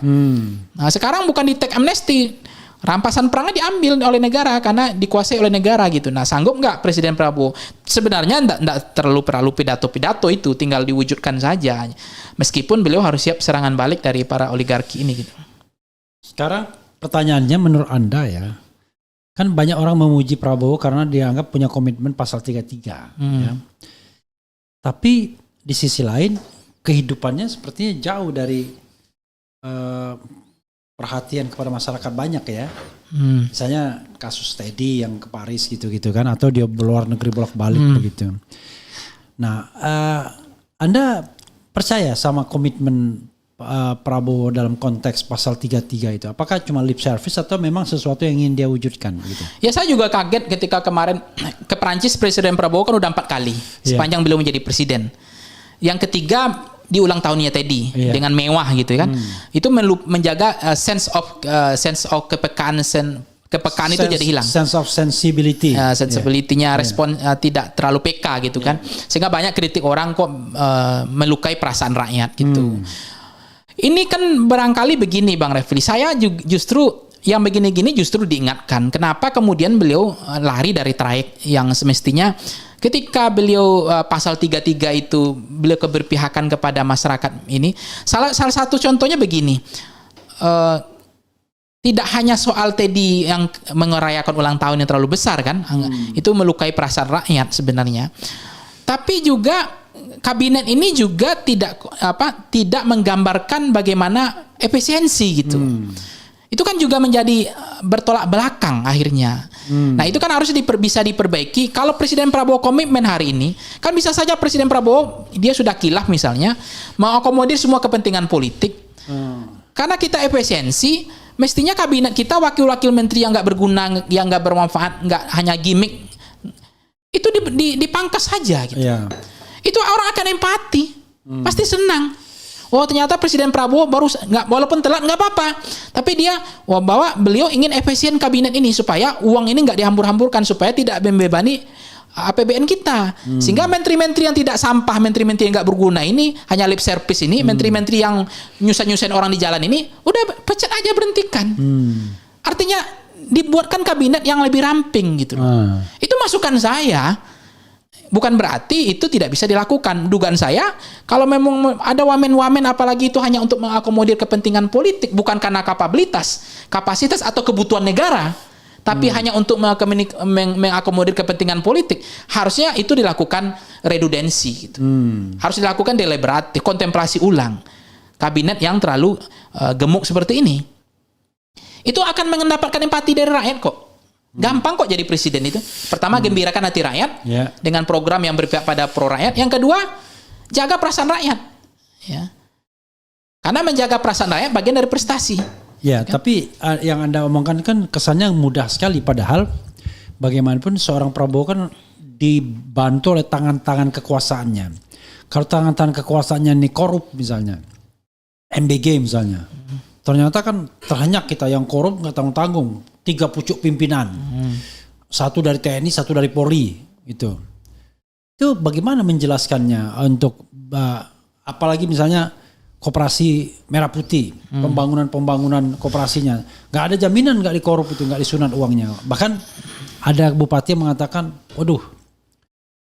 Nah sekarang bukan di tax amnesty, rampasan perangnya diambil oleh negara karena dikuasai oleh negara gitu. Nah sanggup nggak Presiden Prabowo? Sebenarnya nggak perlu pidato-pidato itu, tinggal diwujudkan saja. Meskipun beliau harus siap serangan balik dari para oligarki ini gitu. Sekarang pertanyaannya menurut Anda ya, kan banyak orang memuji Prabowo karena dianggap punya komitmen pasal 33. Ya. Tapi di sisi lain kehidupannya sepertinya jauh dari perhatian kepada masyarakat banyak ya. Misalnya kasus Teddy yang ke Paris gitu-gitu kan, atau dia luar negeri bolak-balik begitu. Nah, Anda percaya sama komitmen Prabowo dalam konteks pasal 33 itu? Apakah cuma lip service atau memang sesuatu yang ingin dia wujudkan gitu? Ya saya juga kaget ketika kemarin ke Prancis Presiden Prabowo kan udah 4 kali sepanjang beliau menjadi presiden. Yang ketiga di ulang tahunnya Teddy dengan mewah gitu kan. Itu menjaga sense of kepekaan itu jadi hilang. Sense of sensibility. Sensibility-nya respon tidak terlalu PK gitu kan. Sehingga banyak kritik orang kok melukai perasaan rakyat gitu. Ini kan barangkali begini Bang Refli, saya justru yang begini-gini justru diingatkan. Kenapa kemudian beliau lari dari trayek yang semestinya ketika beliau pasal 33 itu beliau keberpihakan kepada masyarakat ini. Salah satu contohnya begini, tidak hanya soal Teddy yang merayakan ulang tahun yang terlalu besar kan, itu melukai perasaan rakyat sebenarnya. Tapi juga kabinet ini juga tidak menggambarkan bagaimana efisiensi gitu. Itu kan juga menjadi bertolak belakang akhirnya. Nah itu kan harus bisa diperbaiki. Kalau Presiden Prabowo komitmen hari ini, kan bisa saja Presiden Prabowo dia sudah kilaf misalnya mengakomodir semua kepentingan politik. Karena kita efisiensi, mestinya kabinet kita wakil-wakil menteri yang nggak berguna, yang nggak bermanfaat, nggak hanya gimmick, itu dipangkas saja gitu. Yeah. Itu orang akan empati, pasti senang. Oh ternyata Presiden Prabowo walaupun telat nggak apa-apa, tapi dia bahwa beliau ingin efisien kabinet ini supaya uang ini nggak dihambur-hamburkan, supaya tidak membebani APBN kita, sehingga menteri-menteri yang tidak sampah, menteri-menteri yang nggak berguna ini, hanya lip service ini, menteri-menteri yang nyusahin orang di jalan ini, udah pecat aja, berhentikan. Artinya dibuatkan kabinet yang lebih ramping gitu. Itu masukan saya. Bukan berarti itu tidak bisa dilakukan. Dugaan saya, kalau memang ada wamen-wamen, apalagi itu hanya untuk mengakomodir kepentingan politik, bukan karena kapasitas atau kebutuhan negara, tapi hanya untuk mengakomodir kepentingan politik, harusnya itu dilakukan redundansi gitu. Harus dilakukan deliberatif, kontemplasi ulang. Kabinet yang terlalu gemuk seperti ini, itu akan mendapatkan empati dari rakyat kok. Gampang kok jadi presiden itu. Pertama, gembirakan hati rakyat dengan program yang berpihak pada pro rakyat. Yang kedua, jaga perasaan rakyat. Ya. Karena menjaga perasaan rakyat bagian dari prestasi. Ya, kan? Tapi yang Anda omongkan kan kesannya mudah sekali. Padahal bagaimanapun seorang Prabowo kan dibantu oleh tangan-tangan kekuasaannya. Kalau tangan-tangan kekuasaannya ini korup misalnya, MBG misalnya, ternyata kan terhanyak kita yang korup nggak tanggung-tanggung. 3 pucuk pimpinan, 1 dari TNI, 1 dari Polri, itu bagaimana menjelaskannya untuk apalagi misalnya koperasi Merah Putih, pembangunan koperasinya, nggak ada jaminan nggak dikorup itu, nggak disunat uangnya. Bahkan ada bupati yang mengatakan, waduh,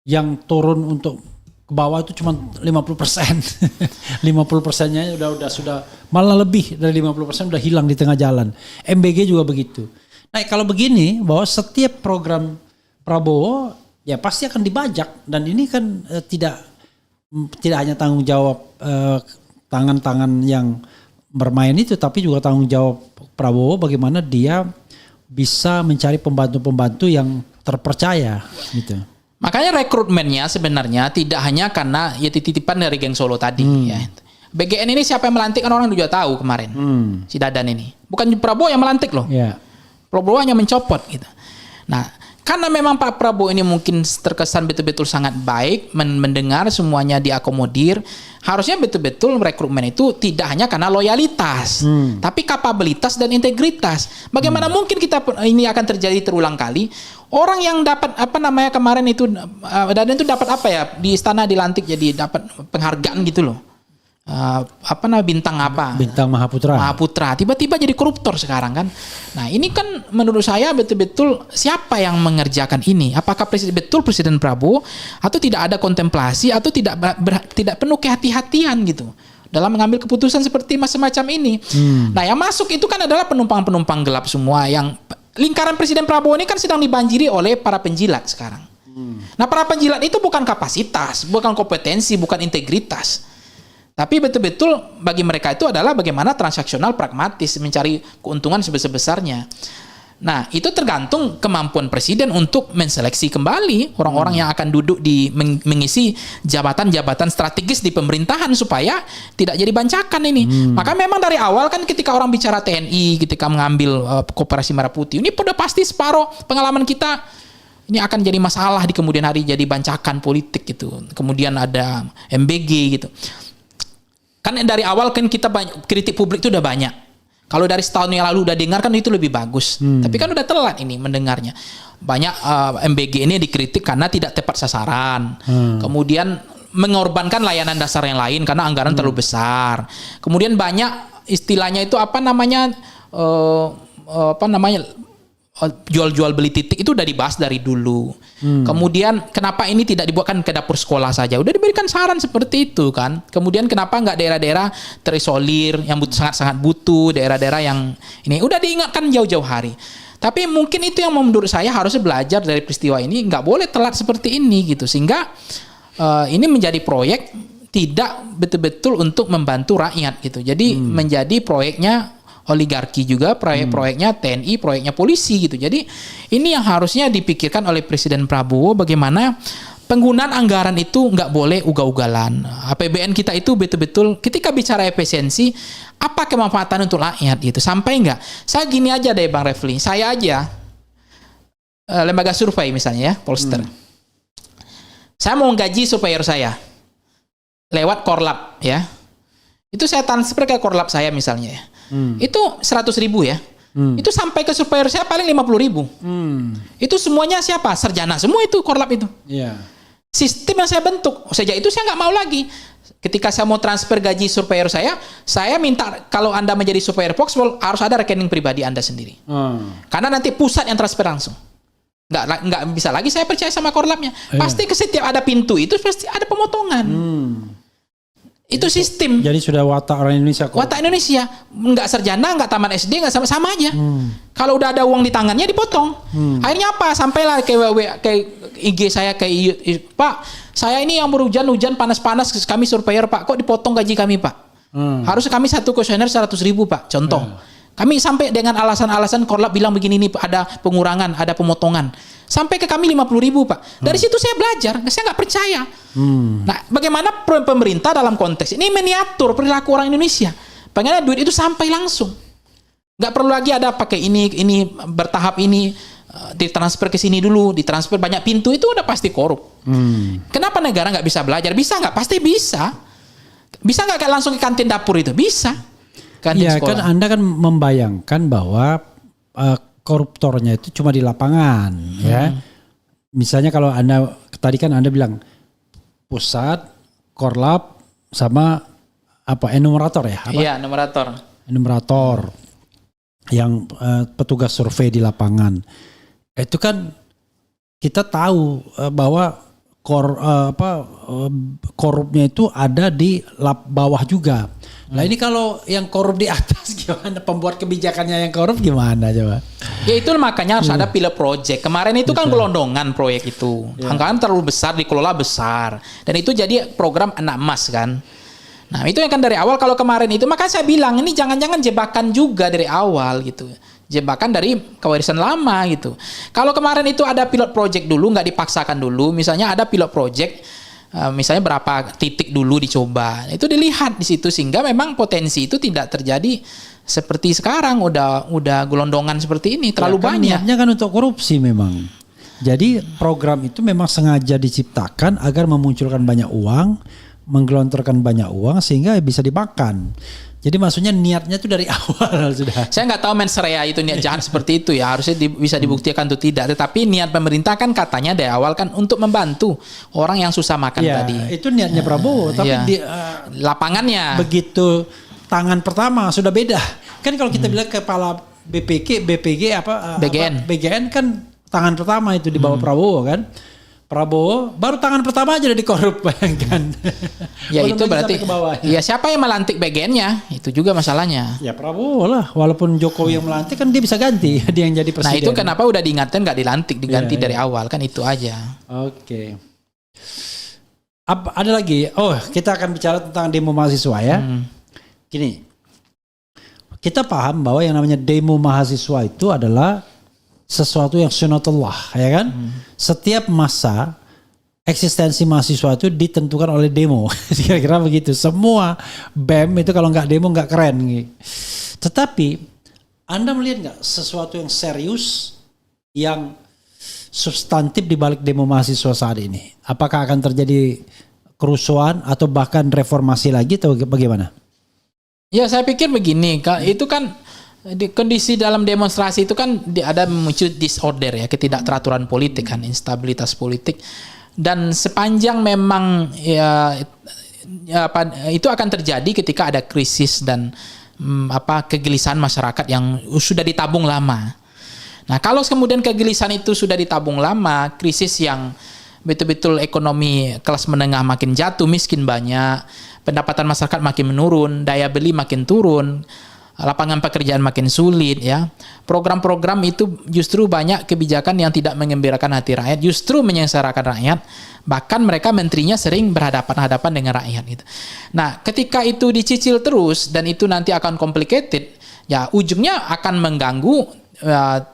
yang turun untuk ke bawah itu cuma 50%, 50%-nya sudah malah lebih dari 50% udah hilang di tengah jalan. MBG juga begitu. Nah kalau begini bahwa setiap program Prabowo ya pasti akan dibajak, dan ini kan tidak hanya tanggung jawab tangan-tangan yang bermain itu, tapi juga tanggung jawab Prabowo bagaimana dia bisa mencari pembantu-pembantu yang terpercaya gitu. Makanya rekrutmennya sebenarnya tidak hanya karena ya titipan dari geng Solo tadi ya. BGN ini siapa yang melantik kan orang juga tahu kemarin. Si Dadan ini. Bukan Prabowo yang melantik loh. Yeah. Prabowo hanya mencopot gitu. Nah, karena memang Pak Prabowo ini mungkin terkesan betul-betul sangat baik, mendengar semuanya diakomodir, harusnya betul-betul rekrutmen itu tidak hanya karena loyalitas, tapi kapabilitas dan integritas. Bagaimana mungkin ini akan terjadi terulang kali? Orang yang dapat kemarin itu Dadan itu dapat apa ya, di istana dilantik jadi dapat penghargaan gitu loh. Bintang Mahaputra tiba-tiba jadi koruptor sekarang kan. Nah ini kan menurut saya betul-betul siapa yang mengerjakan ini? Apakah Presiden Prabowo, atau tidak ada kontemplasi, atau tidak penuh kehati-hatian gitu dalam mengambil keputusan seperti semacam ini. Nah yang masuk itu kan adalah penumpang-penumpang gelap semua, yang lingkaran Presiden Prabowo ini kan sedang dibanjiri oleh para penjilat sekarang. Nah para penjilat itu bukan kapasitas, bukan kompetensi, bukan integritas, tapi betul-betul bagi mereka itu adalah bagaimana transaksional pragmatis, mencari keuntungan sebesar-besarnya. Nah itu tergantung kemampuan presiden untuk menseleksi kembali orang-orang yang akan duduk mengisi jabatan-jabatan strategis di pemerintahan supaya tidak jadi bancakan ini. Maka memang dari awal kan ketika orang bicara TNI, ketika mengambil Koperasi Merah Putih, ini pada pasti separuh pengalaman kita ini akan jadi masalah di kemudian hari, jadi bancakan politik gitu. Kemudian ada MBG gitu. Kan dari awal kan kita kritik publik itu udah banyak. Kalau dari setahun yang lalu udah dengar kan itu lebih bagus. Tapi kan udah telat ini mendengarnya. Banyak MBG ini dikritik karena tidak tepat sasaran. Kemudian mengorbankan layanan dasar yang lain karena anggaran terlalu besar. Kemudian banyak istilahnya itu jual-jual beli titik itu udah dibahas dari dulu. Kemudian kenapa ini tidak dibuatkan ke dapur sekolah saja? Udah diberikan saran seperti itu kan. Kemudian kenapa nggak daerah-daerah terisolir yang sangat-sangat butuh, daerah-daerah yang ini udah diingatkan jauh-jauh hari. Tapi mungkin itu yang menurut saya harusnya belajar dari peristiwa ini, nggak boleh telat seperti ini gitu. Sehingga ini menjadi proyek tidak betul-betul untuk membantu rakyat gitu. Jadi menjadi proyeknya oligarki juga, proyeknya TNI, proyeknya polisi gitu. Jadi ini yang harusnya dipikirkan oleh Presiden Prabowo, bagaimana penggunaan anggaran itu nggak boleh ugal-ugalan. APBN kita itu betul-betul ketika bicara efisiensi, apa kemanfaatan untuk rakyat gitu. Sampai nggak? Saya gini aja deh Bang Refli, saya aja lembaga survei misalnya ya, Polster. Saya mau gaji surveyor saya lewat Korlap ya. Itu saya transfer ke Korlap saya misalnya ya. Itu 100.000 ya. Itu sampai ke surveyor saya paling 50.000. Itu semuanya siapa? Sarjana semua itu Korlap itu. Iya. Sistem yang saya bentuk. Sejak itu saya nggak mau lagi. Ketika saya mau transfer gaji surveyor saya minta kalau Anda menjadi surveyor Foxpol harus ada rekening pribadi Anda sendiri. Karena nanti pusat yang transfer langsung. Nggak bisa lagi saya percaya sama Korlapnya. Pasti ke setiap ada pintu itu pasti ada pemotongan. Itu sistem. Jadi sudah watak orang Indonesia. Watak Indonesia. Nggak sarjana, nggak taman SD, nggak sama aja. Kalau udah ada uang di tangannya dipotong. Akhirnya apa? Sampailah ke IG saya, ke Pak, saya ini yang berhujan-hujan panas-panas, kami surveyor Pak, kok dipotong gaji kami Pak? Harus kami satu kuesioner 100.000 Pak, contoh. Kami sampai dengan alasan-alasan Korlap bilang begini nih, ada pengurangan, ada pemotongan. Sampai ke kami 50.000 Pak. Dari situ saya belajar, saya nggak percaya. Nah, bagaimana pemerintah dalam konteks ini meniatur perilaku orang Indonesia. Pengennya duit itu sampai langsung. Nggak perlu lagi ada pakai ini bertahap ini, ditransfer ke sini dulu, ditransfer banyak pintu, itu udah pasti korup. Kenapa negara nggak bisa belajar? Bisa nggak? Pasti bisa. Bisa nggak langsung ke kantin dapur itu? Bisa. Iya kan Anda kan membayangkan bahwa koruptornya itu cuma di lapangan ya. Misalnya kalau Anda tadi kan Anda bilang pusat, Korlap sama apa enumerator ya? Iya, enumerator. Enumerator yang petugas survei di lapangan. Itu kan kita tahu bahwa korupnya itu ada di bawah juga. Nah ini kalau yang korup di atas gimana? Pembuat kebijakannya yang korup gimana coba? Ya itu makanya harus ada pilot project. Kemarin itu kan gelondongan proyek itu. Anggaran terlalu besar, dikelola besar. Dan itu jadi program anak emas kan. Nah itu yang kan dari awal kalau kemarin itu. Maka saya bilang ini jangan-jangan jebakan juga dari awal gitu. Jebakan dari kewarisan lama gitu. Kalau kemarin itu ada pilot project dulu, nggak dipaksakan dulu. Misalnya ada pilot project, misalnya berapa titik dulu dicoba. Itu dilihat di situ sehingga memang potensi itu tidak terjadi seperti sekarang udah gelondongan seperti ini terlalu banyak. Niatnya kan untuk korupsi memang. Jadi program itu memang sengaja diciptakan agar memunculkan banyak uang, menggelontorkan banyak uang sehingga bisa dimakan. Jadi maksudnya niatnya itu dari awal sudah. Saya nggak tahu mensrea itu niat jahat seperti itu ya. Harusnya bisa dibuktikan atau tidak. Tetapi niat pemerintah kan katanya dari awal kan untuk membantu orang yang susah makan tadi. Itu niatnya Prabowo. Tapi di lapangannya begitu tangan pertama sudah beda. Kan kalau kita bilang kepala BPG BGN kan tangan pertama itu di bawah Prabowo kan. Prabowo baru tangan pertama aja udah dikorup, bayangkan. Ya itu berarti ya siapa yang melantik BGN-nya itu juga masalahnya. Ya Prabowo lah, walaupun Jokowi yang melantik kan dia bisa ganti dia yang jadi presiden. Nah itu kenapa udah diingatkan nggak dilantik, diganti dari awal kan itu aja. Oke. Ada lagi? Oh kita akan bicara tentang demo mahasiswa ya. Gini, kita paham bahwa yang namanya demo mahasiswa itu adalah sesuatu yang sunatullah, ya kan? Setiap masa eksistensi mahasiswa itu ditentukan oleh demo. Kira-kira begitu. Semua BEM itu kalau nggak demo nggak keren. Gitu. Tetapi Anda melihat nggak sesuatu yang serius, yang substantif di balik demo mahasiswa saat ini? Apakah akan terjadi kerusuhan atau bahkan reformasi lagi atau bagaimana? Ya saya pikir begini, itu kan di kondisi dalam demonstrasi itu kan ada muncul disorder ya, ketidakteraturan politik kan, instabilitas politik, dan sepanjang memang itu akan terjadi ketika ada krisis dan kegelisahan masyarakat yang sudah ditabung lama. Nah kalau kemudian kegelisahan itu sudah ditabung lama, krisis yang betul-betul ekonomi kelas menengah makin jatuh, miskin banyak, pendapatan masyarakat makin menurun, daya beli makin turun. lapangan pekerjaan makin sulit ya. Program-program itu justru banyak kebijakan yang tidak mengembirakan hati rakyat, justru menyengsarakan rakyat. Bahkan mereka menterinya sering berhadapan-hadapan dengan rakyat gitu. Nah, ketika itu dicicil terus dan itu nanti akan complicated, ya ujungnya akan mengganggu.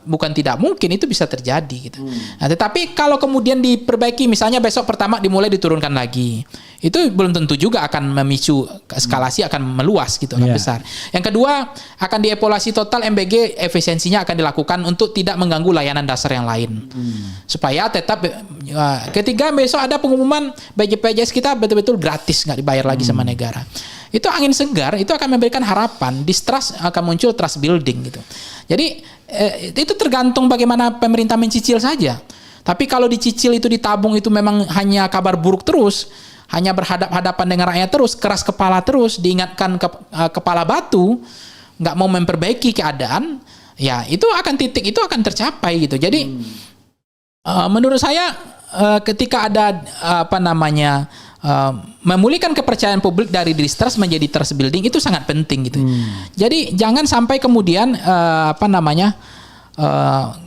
Bukan tidak mungkin itu bisa terjadi gitu. Nah, tetapi kalau kemudian diperbaiki, misalnya besok pertama dimulai diturunkan lagi, itu belum tentu juga akan memicu eskalasi akan meluas gitu, akan besar. Yang kedua, akan dievaluasi total MBG, efisiensinya akan dilakukan untuk tidak mengganggu layanan dasar yang lain, supaya tetap ketiga besok ada pengumuman BPJS kita betul-betul gratis, nggak dibayar lagi sama negara. Itu angin segar, itu akan memberikan harapan, distrust akan muncul, trust building gitu. Jadi itu tergantung bagaimana pemerintah mencicil saja. Tapi kalau dicicil itu ditabung itu memang hanya kabar buruk terus, hanya berhadap-hadapan dengan rakyat terus, keras kepala terus, diingatkan kepala batu, nggak mau memperbaiki keadaan, ya itu akan titik itu akan tercapai gitu. Jadi menurut saya ketika ada memulihkan kepercayaan publik dari distrust menjadi trust building itu sangat penting gitu. Jadi jangan sampai kemudian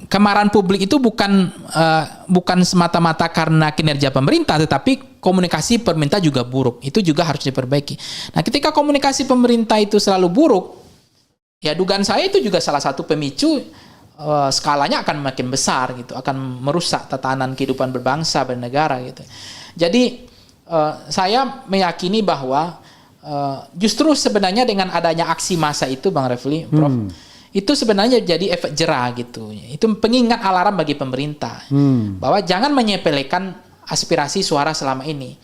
kemarahan publik itu bukan semata-mata karena kinerja pemerintah, tetapi komunikasi pemerintah juga buruk. Itu juga harus diperbaiki. Nah, ketika komunikasi pemerintah itu selalu buruk, ya dugaan saya itu juga salah satu pemicu skalanya akan makin besar gitu, akan merusak tatanan kehidupan berbangsa bernegara gitu. Jadi saya meyakini bahwa justru sebenarnya dengan adanya aksi massa itu, Bang Refli, Prof, itu sebenarnya jadi efek jera gitu. Itu pengingat alarm bagi pemerintah bahwa jangan menyepelekan aspirasi suara selama ini.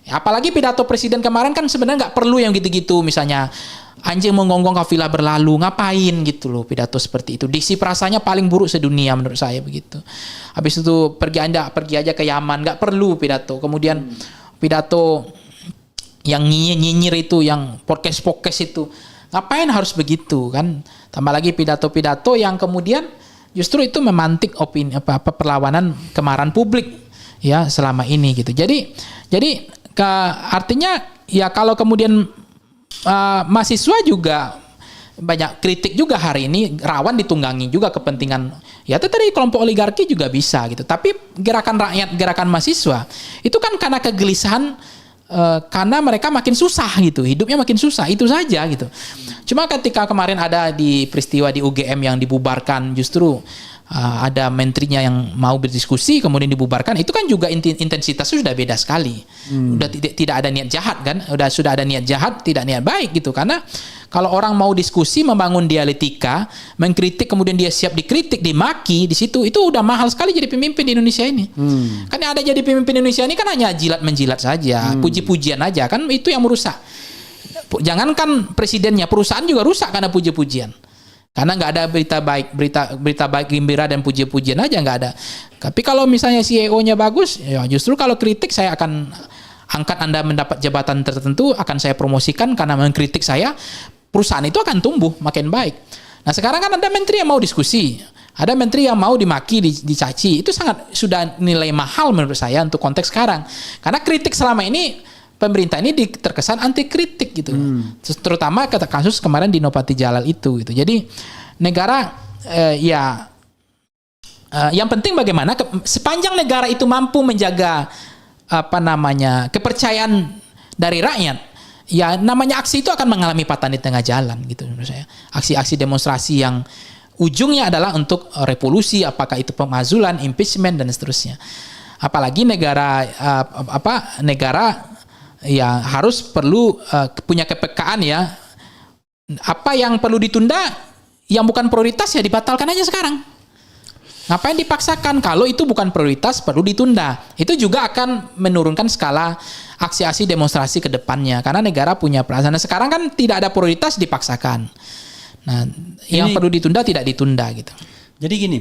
Apalagi pidato presiden kemarin kan sebenarnya nggak perlu yang gitu-gitu, misalnya anjing menggonggong kafilah berlalu, ngapain gitu loh pidato seperti itu. Diksi prasanya paling buruk sedunia menurut saya begitu. Habis itu pergi aja ke Yaman, nggak perlu pidato. Kemudian pidato yang nyinyir itu, yang podcast itu, ngapain harus begitu kan? Tambah lagi pidato-pidato yang kemudian justru itu memantik opini perlawanan kemarahan publik ya selama ini gitu. Jadi artinya ya kalau kemudian mahasiswa juga banyak kritik juga hari ini, rawan ditunggangi juga kepentingan ya tadi kelompok oligarki juga bisa gitu. Tapi gerakan rakyat, gerakan mahasiswa itu kan karena kegelisahan, karena mereka makin susah gitu, hidupnya makin susah, itu saja gitu. Cuma ketika kemarin ada di peristiwa di UGM yang dibubarkan, justru ada menterinya yang mau berdiskusi kemudian dibubarkan, itu kan juga intensitasnya sudah beda sekali. Udah tidak ada niat jahat kan, sudah ada niat jahat, tidak niat baik gitu. Karena kalau orang mau diskusi, membangun dialektika, mengkritik kemudian dia siap dikritik, dimaki di situ, itu udah mahal sekali jadi pemimpin di Indonesia ini. Kan yang ada jadi pemimpin Indonesia ini kan hanya jilat menjilat saja, puji-pujian aja, kan itu yang merusak. Jangankan presidennya, perusahaan juga rusak karena puji-pujian. Karena nggak ada berita baik gembira dan puji-pujian aja nggak ada. Tapi kalau misalnya CEO-nya bagus, ya justru kalau kritik saya akan angkat Anda mendapat jabatan tertentu, akan saya promosikan karena mengkritik saya, perusahaan itu akan tumbuh makin baik. Nah sekarang kan ada menteri yang mau diskusi, ada menteri yang mau dimaki, dicaci, itu sudah nilai mahal menurut saya untuk konteks sekarang. Karena kritik selama ini pemerintah ini terkesan anti kritik gitu, terutama kata kasus kemarin di Nopati Jalal itu gitu. Jadi negara yang penting bagaimana sepanjang negara itu mampu menjaga kepercayaan dari rakyat, ya namanya aksi itu akan mengalami patahan di tengah jalan gitu menurut saya. Aksi-aksi demonstrasi yang ujungnya adalah untuk revolusi, apakah itu pemazulan, impeachment dan seterusnya. Apalagi negara ya harus perlu punya kepekaan ya. Apa yang perlu ditunda, yang bukan prioritas ya dibatalkan aja sekarang. Ngapain dipaksakan? Kalau itu bukan prioritas perlu ditunda. Itu juga akan menurunkan skala aksi-aksi demonstrasi ke depannya. Karena negara punya perasaan. Sekarang kan tidak ada prioritas dipaksakan. Nah, yang perlu ditunda tidak ditunda gitu. Jadi gini,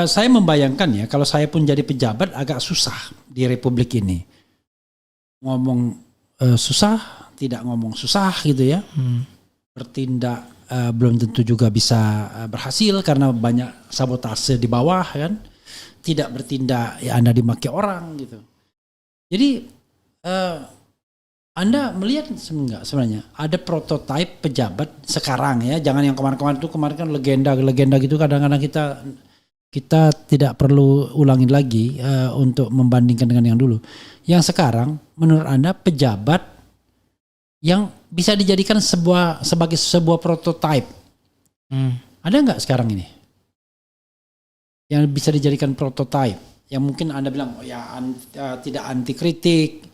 saya membayangkan ya kalau saya pun jadi pejabat agak susah di Republik ini. Ngomong susah, tidak ngomong susah gitu ya. Bertindak belum tentu juga bisa berhasil karena banyak sabotase di bawah kan. Tidak bertindak ya Anda dimaki orang gitu. Jadi Anda melihat enggak sebenarnya ada prototipe pejabat sekarang ya, jangan yang kemarin kan legenda gitu, kadang-kadang kita tidak perlu ulangin lagi untuk membandingkan dengan yang dulu. Yang sekarang menurut Anda pejabat yang bisa dijadikan sebagai sebuah prototipe. Ada nggak sekarang ini yang bisa dijadikan prototipe? Yang mungkin Anda bilang tidak anti kritik,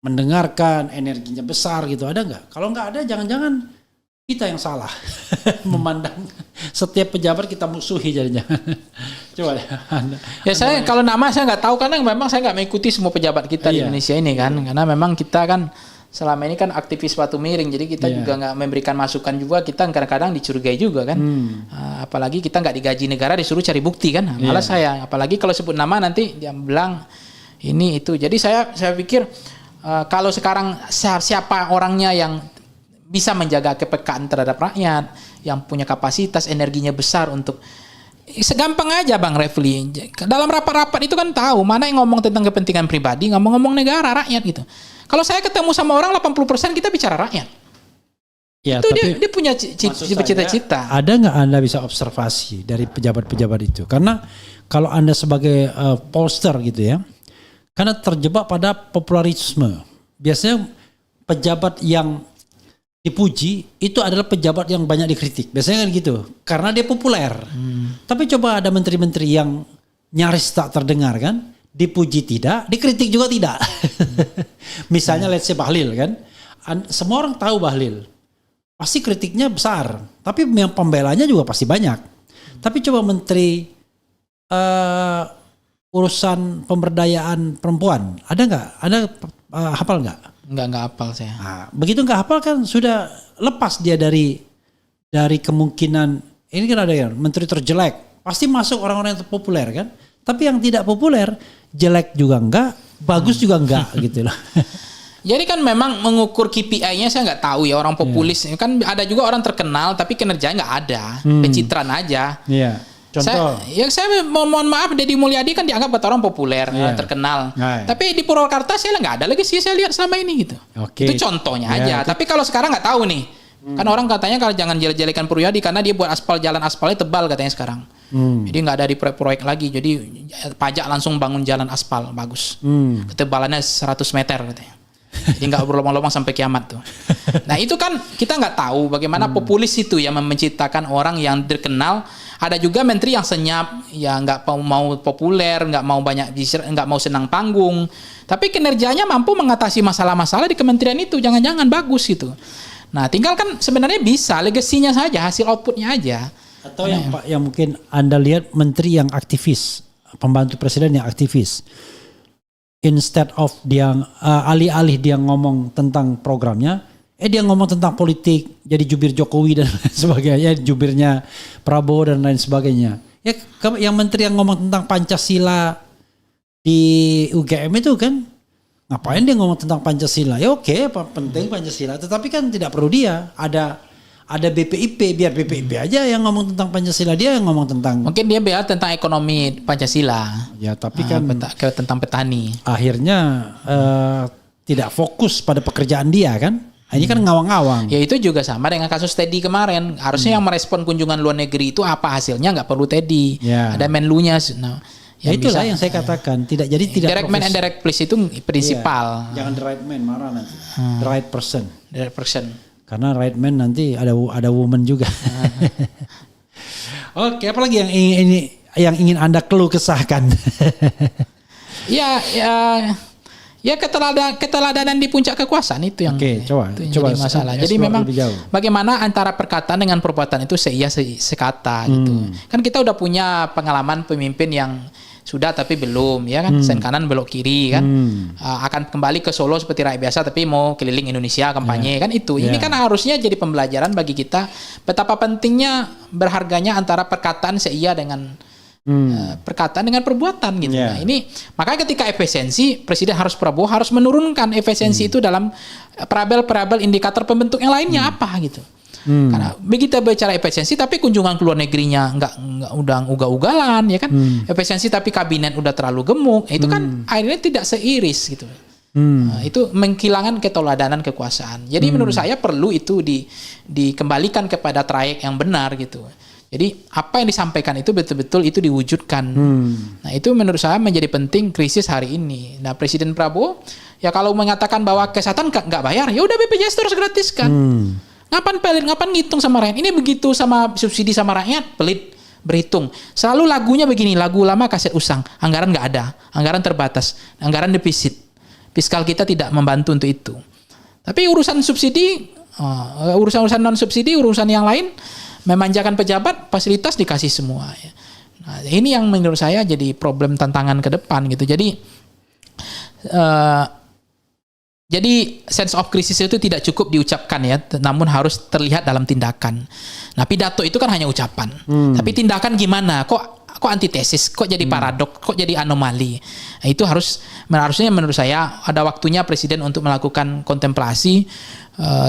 mendengarkan, energinya besar gitu, ada nggak? Kalau nggak ada, jangan-jangan kita yang salah memandang setiap pejabat kita musuhi jadinya. Coba deh. Saya kalau nama saya nggak tahu karena memang saya nggak mengikuti semua pejabat kita di Indonesia ini kan, karena memang kita kan selama ini kan aktivis batu miring, jadi kita juga nggak memberikan masukan juga, kita kadang-kadang dicurigai juga kan. Apalagi kita nggak digaji negara disuruh cari bukti kan, malah saya apalagi kalau sebut nama nanti dia bilang ini itu. Jadi saya pikir kalau sekarang siapa orangnya yang bisa menjaga kepekaan terhadap rakyat, yang punya kapasitas energinya besar untuk segampang aja Bang Refli. Dalam rapat-rapat itu kan tahu mana yang ngomong tentang kepentingan pribadi, ngomong negara, rakyat gitu. Kalau saya ketemu sama orang 80% kita bicara rakyat. Ya, itu tapi dia punya cita-cita. Ada nggak Anda bisa observasi dari pejabat-pejabat itu? Karena kalau Anda sebagai pollster gitu ya, karena terjebak pada popularisme. Biasanya pejabat yang dipuji itu adalah pejabat yang banyak dikritik. Biasanya kan gitu. Karena dia populer. Tapi coba ada menteri-menteri yang nyaris tak terdengar kan. Dipuji tidak, dikritik juga tidak. Misalnya let's say Bahlil kan. Semua orang tahu Bahlil. Pasti kritiknya besar. Tapi yang pembelanya juga pasti banyak. Tapi coba menteri urusan pemberdayaan perempuan. Ada nggak? Ada hafal nggak? Nggak hafal saya. Nah, begitu nggak hafal kan sudah lepas dia dari kemungkinan. Ini kan ada ya menteri terjelek. Pasti masuk orang-orang yang terpopuler kan. Tapi yang tidak populer, jelek juga enggak, bagus juga enggak gitu loh. Jadi kan memang mengukur KPI-nya saya nggak tahu ya, orang populis. Kan ada juga orang terkenal tapi kinerjanya nggak ada, pencitraan aja. Iya. Contoh. Saya mohon maaf, Deddy Mulyadi kan dianggap orang populer, terkenal. Tapi di Purwakarta saya nggak ada lagi sih saya lihat selama ini gitu. Itu contohnya aja. Tapi kalau sekarang nggak tahu nih. Kan orang katanya kalau jangan jelek-jelekan Purwadi karena dia buat jalan aspalnya tebal katanya sekarang. Jadi nggak ada di proyek lagi. Jadi pajak langsung bangun jalan aspal bagus. Ketebalannya 100 meter katanya. Jadi nggak berlomang-lomang sampai kiamat tuh. Nah itu kan kita nggak tahu bagaimana populis itu yang menciptakan orang yang terkenal. Ada juga menteri yang senyap, ya nggak mau populer, nggak mau banyak, nggak mau senang panggung. Tapi kinerjanya mampu mengatasi masalah-masalah di kementerian itu. Jangan-jangan bagus itu. Nah, tinggal kan sebenarnya bisa legasinya saja, hasil outputnya aja. Atau yang mungkin Anda lihat menteri yang aktivis, pembantu presiden yang aktivis. Instead of dia alih-alih dia ngomong tentang programnya, dia ngomong tentang politik, jadi jubir Jokowi dan lain sebagainya, jubirnya Prabowo dan lain sebagainya. Ya, yang menteri yang ngomong tentang Pancasila di UGM itu kan, ngapain dia ngomong tentang Pancasila? Ya oke, penting Pancasila, tetapi kan tidak perlu dia. Ada BPIP, biar BPIP aja yang ngomong tentang Pancasila, dia yang ngomong tentang. Mungkin dia bilang tentang ekonomi Pancasila. Ya tapi kan tentang petani. Akhirnya tidak fokus pada pekerjaan dia kan. Ini kan ngawang-ngawang. Ya itu juga sama dengan kasus Teddy kemarin. Harusnya yang merespon kunjungan luar negeri itu apa hasilnya, nggak perlu Teddy. Ada menlunya. Ya itulah yang saya katakan, tidak direct man and direct place itu prinsipal. Jangan the right man, marah nanti. The right person. The right person. Karena right man nanti ada woman juga. Oke, apalagi yang ingin Anda keluh kesahkan? Ya keteladanan di puncak kekuasaan itu yang coba masalah. Jadi memang bagaimana antara perkataan dengan perbuatan itu seia sekata gitu. Kan kita udah punya pengalaman pemimpin yang sudah tapi belum ya kan, sen kanan belok kiri kan, akan kembali ke Solo seperti rakyat biasa tapi mau keliling Indonesia kampanye kan itu. Ini kan harusnya jadi pembelajaran bagi kita betapa pentingnya berharganya antara perkataan seia dengan perkataan dengan perbuatan gitu. Nah, ini makanya ketika efisiensi Presiden Prabowo harus menurunkan efisiensi itu dalam parabel indikator pembentuk yang lainnya apa gitu. Karena begitu bicara efisiensi tapi kunjungan ke luar negerinya nggak udah ugal-ugalan ya kan. Efisiensi tapi kabinet udah terlalu gemuk. Itu kan akhirnya tidak seiris gitu. Itu menghilangkan keteladanan kekuasaan. Jadi menurut saya perlu itu dikembalikan kepada trayek yang benar gitu. Jadi apa yang disampaikan itu betul-betul itu diwujudkan. Nah itu menurut saya menjadi penting krisis hari ini. Nah Presiden Prabowo ya kalau mengatakan bahwa kesehatan nggak bayar, ya udah BPJS terus gratiskan. Ngapain pelit, ngapain ngitung sama rakyat? Ini begitu sama subsidi sama rakyat, pelit berhitung. Selalu lagunya begini, lagu lama kaset usang. Anggaran nggak ada, anggaran terbatas, anggaran defisit. Fiskal kita tidak membantu untuk itu. Tapi urusan subsidi, urusan non subsidi, urusan yang lain, memanjakan pejabat, fasilitas dikasih semua. Nah, ini yang menurut saya jadi problem tantangan ke depan gitu. Jadi sense of crisis itu tidak cukup diucapkan ya, namun harus terlihat dalam tindakan. Nah pidato itu kan hanya ucapan, tapi tindakan gimana? Kok antitesis? Kok jadi paradok? Kok jadi anomali? Nah, itu harusnya menurut saya ada waktunya Presiden untuk melakukan kontemplasi,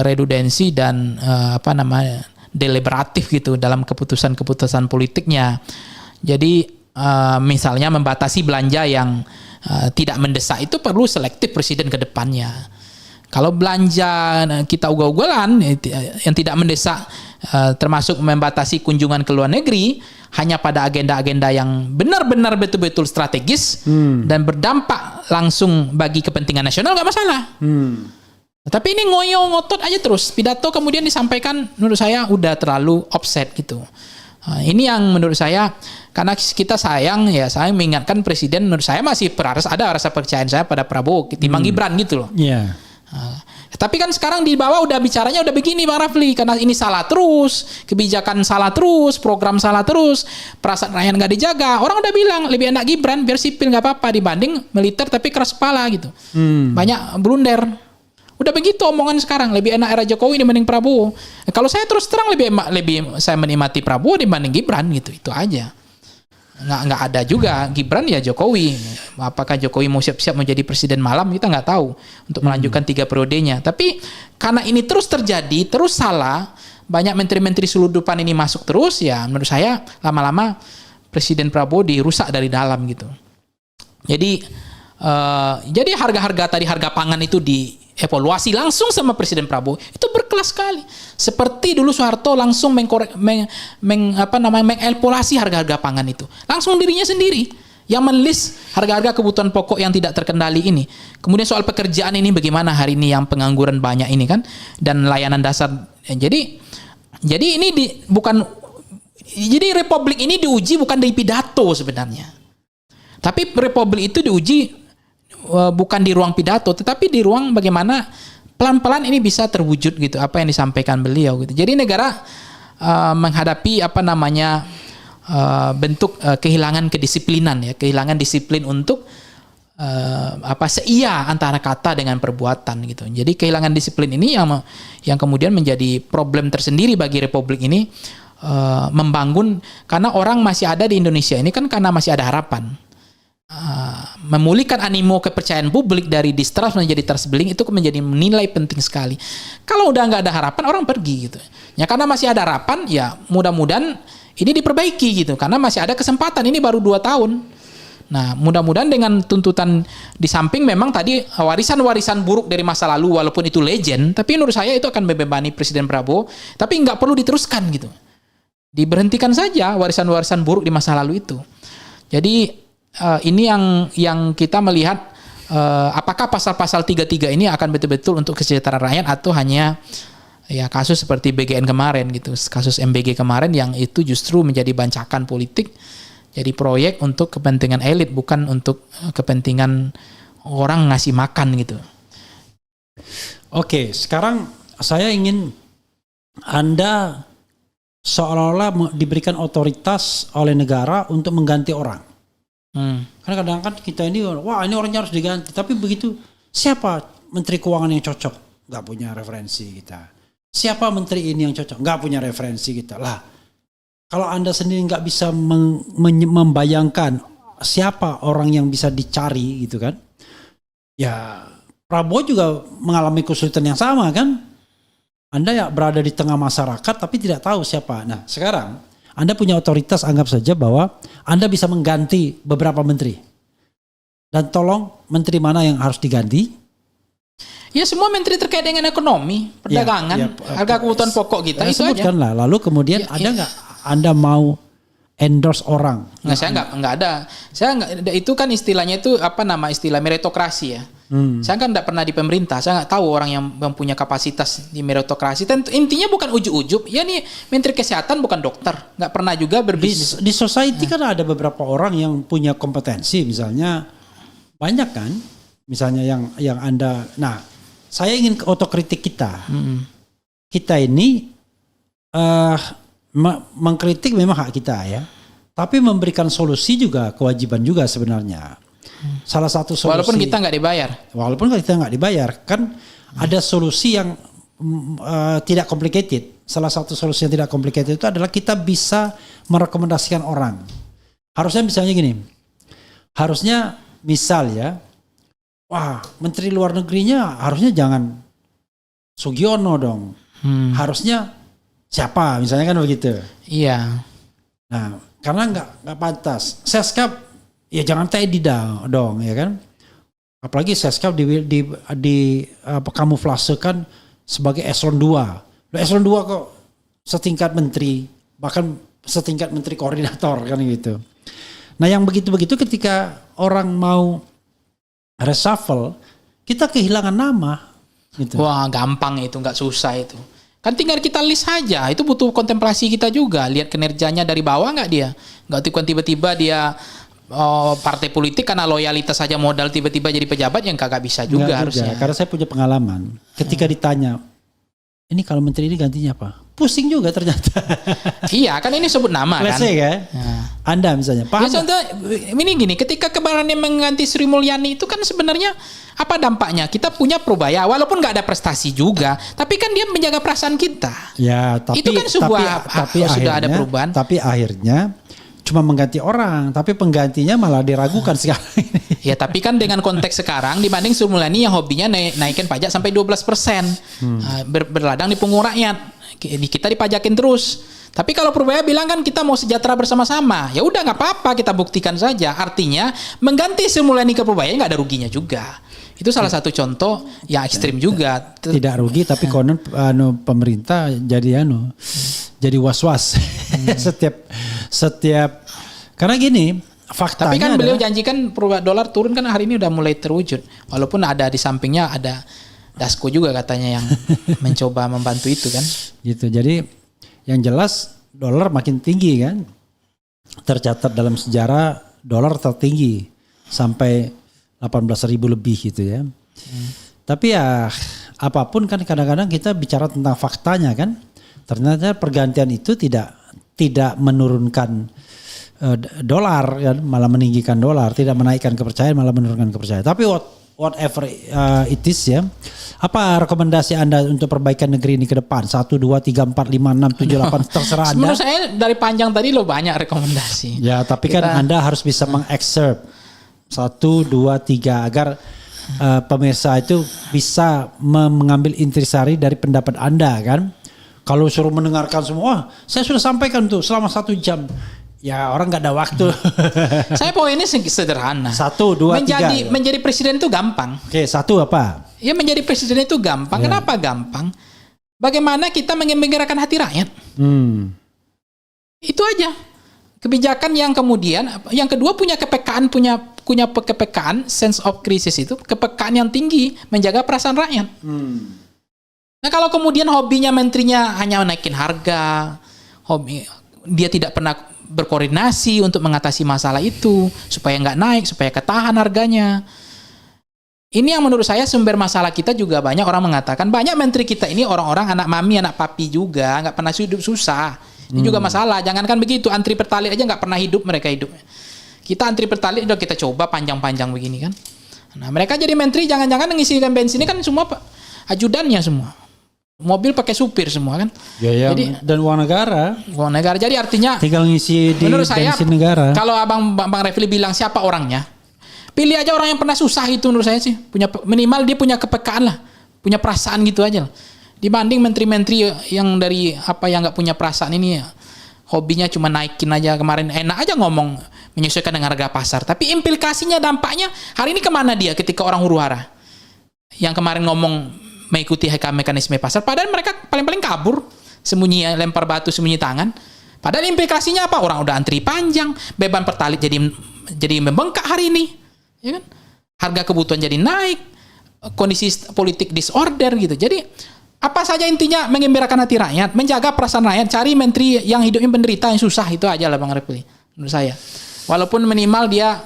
redudensi dan deliberatif gitu dalam keputusan-keputusan politiknya. Jadi misalnya membatasi belanja yang tidak mendesak itu perlu selektif Presiden ke depannya. Kalau belanja kita ugal-ugalan yang tidak mendesak termasuk membatasi kunjungan ke luar negeri hanya pada agenda-agenda yang benar-benar betul-betul strategis dan berdampak langsung bagi kepentingan nasional nggak masalah. Tapi ini ngoyo ngotot aja terus. Pidato kemudian disampaikan menurut saya udah terlalu offset gitu. Ini yang menurut saya karena kita sayang ya saya mengingatkan Presiden menurut saya masih ada rasa percayaan saya pada Prabowo ketimbang Gibran gitu loh. Tapi kan sekarang di bawah udah bicaranya udah begini Bang Rafli karena ini salah terus, kebijakan salah terus, program salah terus, perasaan rakyat nggak dijaga. Orang udah bilang lebih enak Gibran biar sipil nggak apa-apa dibanding militer tapi keras kepala gitu. Banyak blunder. Udah begitu omongan sekarang lebih enak era Jokowi dibanding Prabowo. Kalau saya terus terang lebih saya menikmati Prabowo dibanding Gibran gitu itu aja. Nggak ada juga Gibran ya Jokowi. Apakah Jokowi mau siap-siap menjadi presiden malam kita nggak tahu untuk melanjutkan 3 periodenya. Tapi karena ini terus terjadi terus salah banyak menteri-menteri seludupan ini masuk terus ya menurut saya lama-lama Presiden Prabowo dirusak dari dalam gitu. Jadi harga-harga tadi harga pangan itu dievaluasi langsung sama Presiden Prabowo itu berkelas sekali. Seperti dulu Soeharto langsung mengevaluasi harga-harga pangan itu. Langsung dirinya sendiri yang menulis harga-harga kebutuhan pokok yang tidak terkendali ini. Kemudian soal pekerjaan ini bagaimana hari ini yang pengangguran banyak ini kan dan layanan dasar. Jadi ini jadi republik ini diuji bukan dari pidato sebenarnya. Tapi republik itu diuji bukan di ruang pidato tetapi di ruang bagaimana pelan-pelan ini bisa terwujud gitu apa yang disampaikan beliau gitu. Jadi negara menghadapi bentuk kehilangan kedisiplinan ya, kehilangan disiplin untuk seia antara kata dengan perbuatan gitu. Jadi kehilangan disiplin ini yang kemudian menjadi problem tersendiri bagi republik ini membangun karena orang masih ada di Indonesia ini kan karena masih ada harapan. Memulihkan animo kepercayaan publik dari distrust menjadi trust building itu menjadi nilai penting sekali. Kalau udah nggak ada harapan orang pergi gitu. Ya karena masih ada harapan ya mudah-mudahan ini diperbaiki gitu karena masih ada kesempatan ini baru 2 tahun. Nah mudah-mudahan dengan tuntutan di samping memang tadi warisan-warisan buruk dari masa lalu walaupun itu legend tapi menurut saya itu akan membebani Presiden Prabowo tapi nggak perlu diteruskan gitu. Diberhentikan saja warisan-warisan buruk di masa lalu itu. Jadi ini yang kita melihat apakah pasal-pasal 33 ini akan betul-betul untuk kesejahteraan rakyat atau hanya ya kasus seperti BGN kemarin gitu, kasus MBG kemarin yang itu justru menjadi bancakan politik, jadi proyek untuk kepentingan elit bukan untuk kepentingan orang ngasih makan gitu. Oke, sekarang saya ingin Anda seolah-olah diberikan otoritas oleh negara untuk mengganti orang. Karena kadang kan kita ini, wah ini orangnya harus diganti. Tapi begitu, siapa menteri keuangan yang cocok? Nggak punya referensi kita. Siapa menteri ini yang cocok? Nggak punya referensi kita. Lah, kalau Anda sendiri nggak bisa membayangkan siapa orang yang bisa dicari gitu kan? Ya, Prabowo juga mengalami kesulitan yang sama kan? Anda ya berada di tengah masyarakat tapi tidak tahu siapa. Nah, sekarang Anda punya otoritas, anggap saja bahwa Anda bisa mengganti beberapa menteri. Dan tolong menteri mana yang harus diganti, Ya semua menteri terkait dengan ekonomi, perdagangan, harga kebutuhan pokok kita itu aja. Sebutkanlah. Lalu kemudian ada nggak Anda mau endorse orang? Nggak, saya nggak ada. Saya nggak, itu kan istilahnya itu istilah meritokrasi ya. Saya kan nggak pernah di pemerintah, saya nggak tahu orang yang mempunyai kapasitas di meritokrasi. Tentu intinya bukan ujub-ujub. Ya nih Menteri Kesehatan bukan dokter, nggak pernah juga berbisnis. Di society kan ada beberapa orang yang punya kompetensi, misalnya banyak kan, misalnya yang Anda. Nah, saya ingin otokritik kita. Kita ini mengkritik memang hak kita ya, tapi memberikan solusi juga kewajiban juga sebenarnya. Salah satu solusi, walaupun kita nggak dibayar, kan ada solusi yang tidak complicated. Salah satu solusi yang tidak complicated itu adalah kita bisa merekomendasikan orang. Harusnya misalnya gini, harusnya misal ya, wah Menteri Luar Negerinya harusnya jangan Sugiono dong, harusnya siapa misalnya kan begitu. Iya. Nah karena nggak pantas. Seskap ya jangan Teddy dong ya kan. Apalagi Seskap di kamuflasekan sebagai eselon 2. Eselon 2 kok setingkat menteri, bahkan setingkat menteri koordinator kan gitu. Nah yang begitu-begitu ketika orang mau reshuffle, kita kehilangan nama. Gitu. Wah gampang itu, nggak susah itu. Kan tinggal kita list saja, itu butuh kontemplasi kita juga. Lihat kinerjanya dari bawah nggak dia. Nggak tiba-tiba dia partai politik karena loyalitas saja modal tiba-tiba jadi pejabat yang kagak bisa juga harusnya. Karena saya punya pengalaman. Ketika ditanya, ini kalau menteri ini gantinya apa? Pusing juga ternyata. Iya kan ini sebut nama kan. Ya? Anda misalnya. Ya, contoh ini gini, ketika kemarin yang mengganti Sri Mulyani itu kan sebenarnya apa dampaknya? Kita punya Probaya, walaupun nggak ada prestasi juga, tapi kan dia menjaga perasaan kita. Ya, tapi itu kan sudah ada perubahan. Tapi akhirnya cuma mengganti orang, tapi penggantinya malah diragukan sekarang ini. Ya tapi kan dengan konteks sekarang dibanding Sri Mulyani yang hobinya naikin pajak sampai 12%, berladang di punggung rakyat, kita dipajakin terus. Tapi kalau Probaya bilang kan kita mau sejahtera bersama-sama, ya udah nggak apa-apa, kita buktikan saja. Artinya mengganti Sri Mulyani ke Probaya nggak ada ruginya juga. Itu salah satu contoh yang ekstrim juga. Tidak rugi, tapi konon pemerintah jadi was-was setiap karena gini faktanya. Tapi kan beliau janjikan dolar turun kan hari ini udah mulai terwujud. Walaupun ada di sampingnya ada Dasko juga katanya yang mencoba membantu itu kan. Gitu. Jadi yang jelas dolar makin tinggi kan. Tercatat dalam sejarah dolar tertinggi sampai 18.000 lebih gitu ya. Tapi ya apapun kan kadang-kadang kita bicara tentang faktanya kan. Ternyata pergantian itu tidak menurunkan dolar kan, malah meninggikan dolar, tidak menaikkan kepercayaan malah menurunkan kepercayaan. Tapi whatever it is ya. Apa rekomendasi Anda untuk perbaikan negeri ini ke depan? 1 2 3 4 5 6 7 8 terserah Anda. Menurut saya dari panjang tadi banyak rekomendasi. Ya, tapi kan Anda harus bisa mengexcerpt 1 2 3 agar pemirsa itu bisa mengambil intisari dari pendapat Anda kan. Kalau suruh mendengarkan semua, saya sudah sampaikan tuh selama 1 jam. Ya orang nggak ada waktu. Saya poinnya sederhana. 1 2 3. Menjadi presiden itu gampang. Oke, 1 apa? Ya menjadi presiden itu gampang. Ya. Kenapa gampang? Bagaimana kita menggerakkan hati rakyat? Itu aja. Kebijakan yang kemudian, yang kedua punya kepekaan, punya kepekaan, sense of crisis itu, kepekaan yang tinggi, menjaga perasaan rakyat. Nah kalau kemudian hobinya menterinya hanya naikin harga, dia tidak pernah berkoordinasi untuk mengatasi masalah itu, supaya nggak naik, supaya ketahan harganya. Ini yang menurut saya sumber masalah kita juga banyak orang mengatakan, banyak menteri kita ini orang-orang anak mami, anak papi juga, nggak pernah hidup susah. Ini juga masalah, jangankan begitu, antri pertalite aja nggak pernah hidup mereka hidup. Kita antri pertalite udah kita coba panjang-panjang begini kan. Nah mereka jadi menteri, jangan-jangan ngisikan bensin ini kan semua ajudannya semua. Mobil pakai supir semua kan. Ya, jadi dan uang negara. Jadi artinya tinggal ngisi di bensin negara. Kalau Bang Refli bilang siapa orangnya, pilih aja orang yang pernah susah itu menurut saya sih. Punya minimal dia punya kepekaan lah, punya perasaan gitu aja lah. Dibanding menteri-menteri yang dari yang nggak punya perasaan ini, hobinya cuma naikin aja, kemarin enak aja ngomong menyesuaikan dengan harga pasar. Tapi implikasinya, dampaknya hari ini kemana dia ketika orang huru-hara? yang kemarin ngomong mengikuti mekanisme pasar, padahal mereka paling-paling kabur, sembunyi, lempar batu sembunyi tangan. Padahal implikasinya apa? Orang udah antri panjang, beban pertalit jadi membengkak hari ini, ya kan? Harga kebutuhan jadi naik, kondisi politik disorder gitu. Jadi apa saja intinya mengembirakan hati rakyat, menjaga perasaan rakyat, cari menteri yang hidupnya menderita, yang susah, itu aja lah Bang Refli menurut saya. Walaupun minimal dia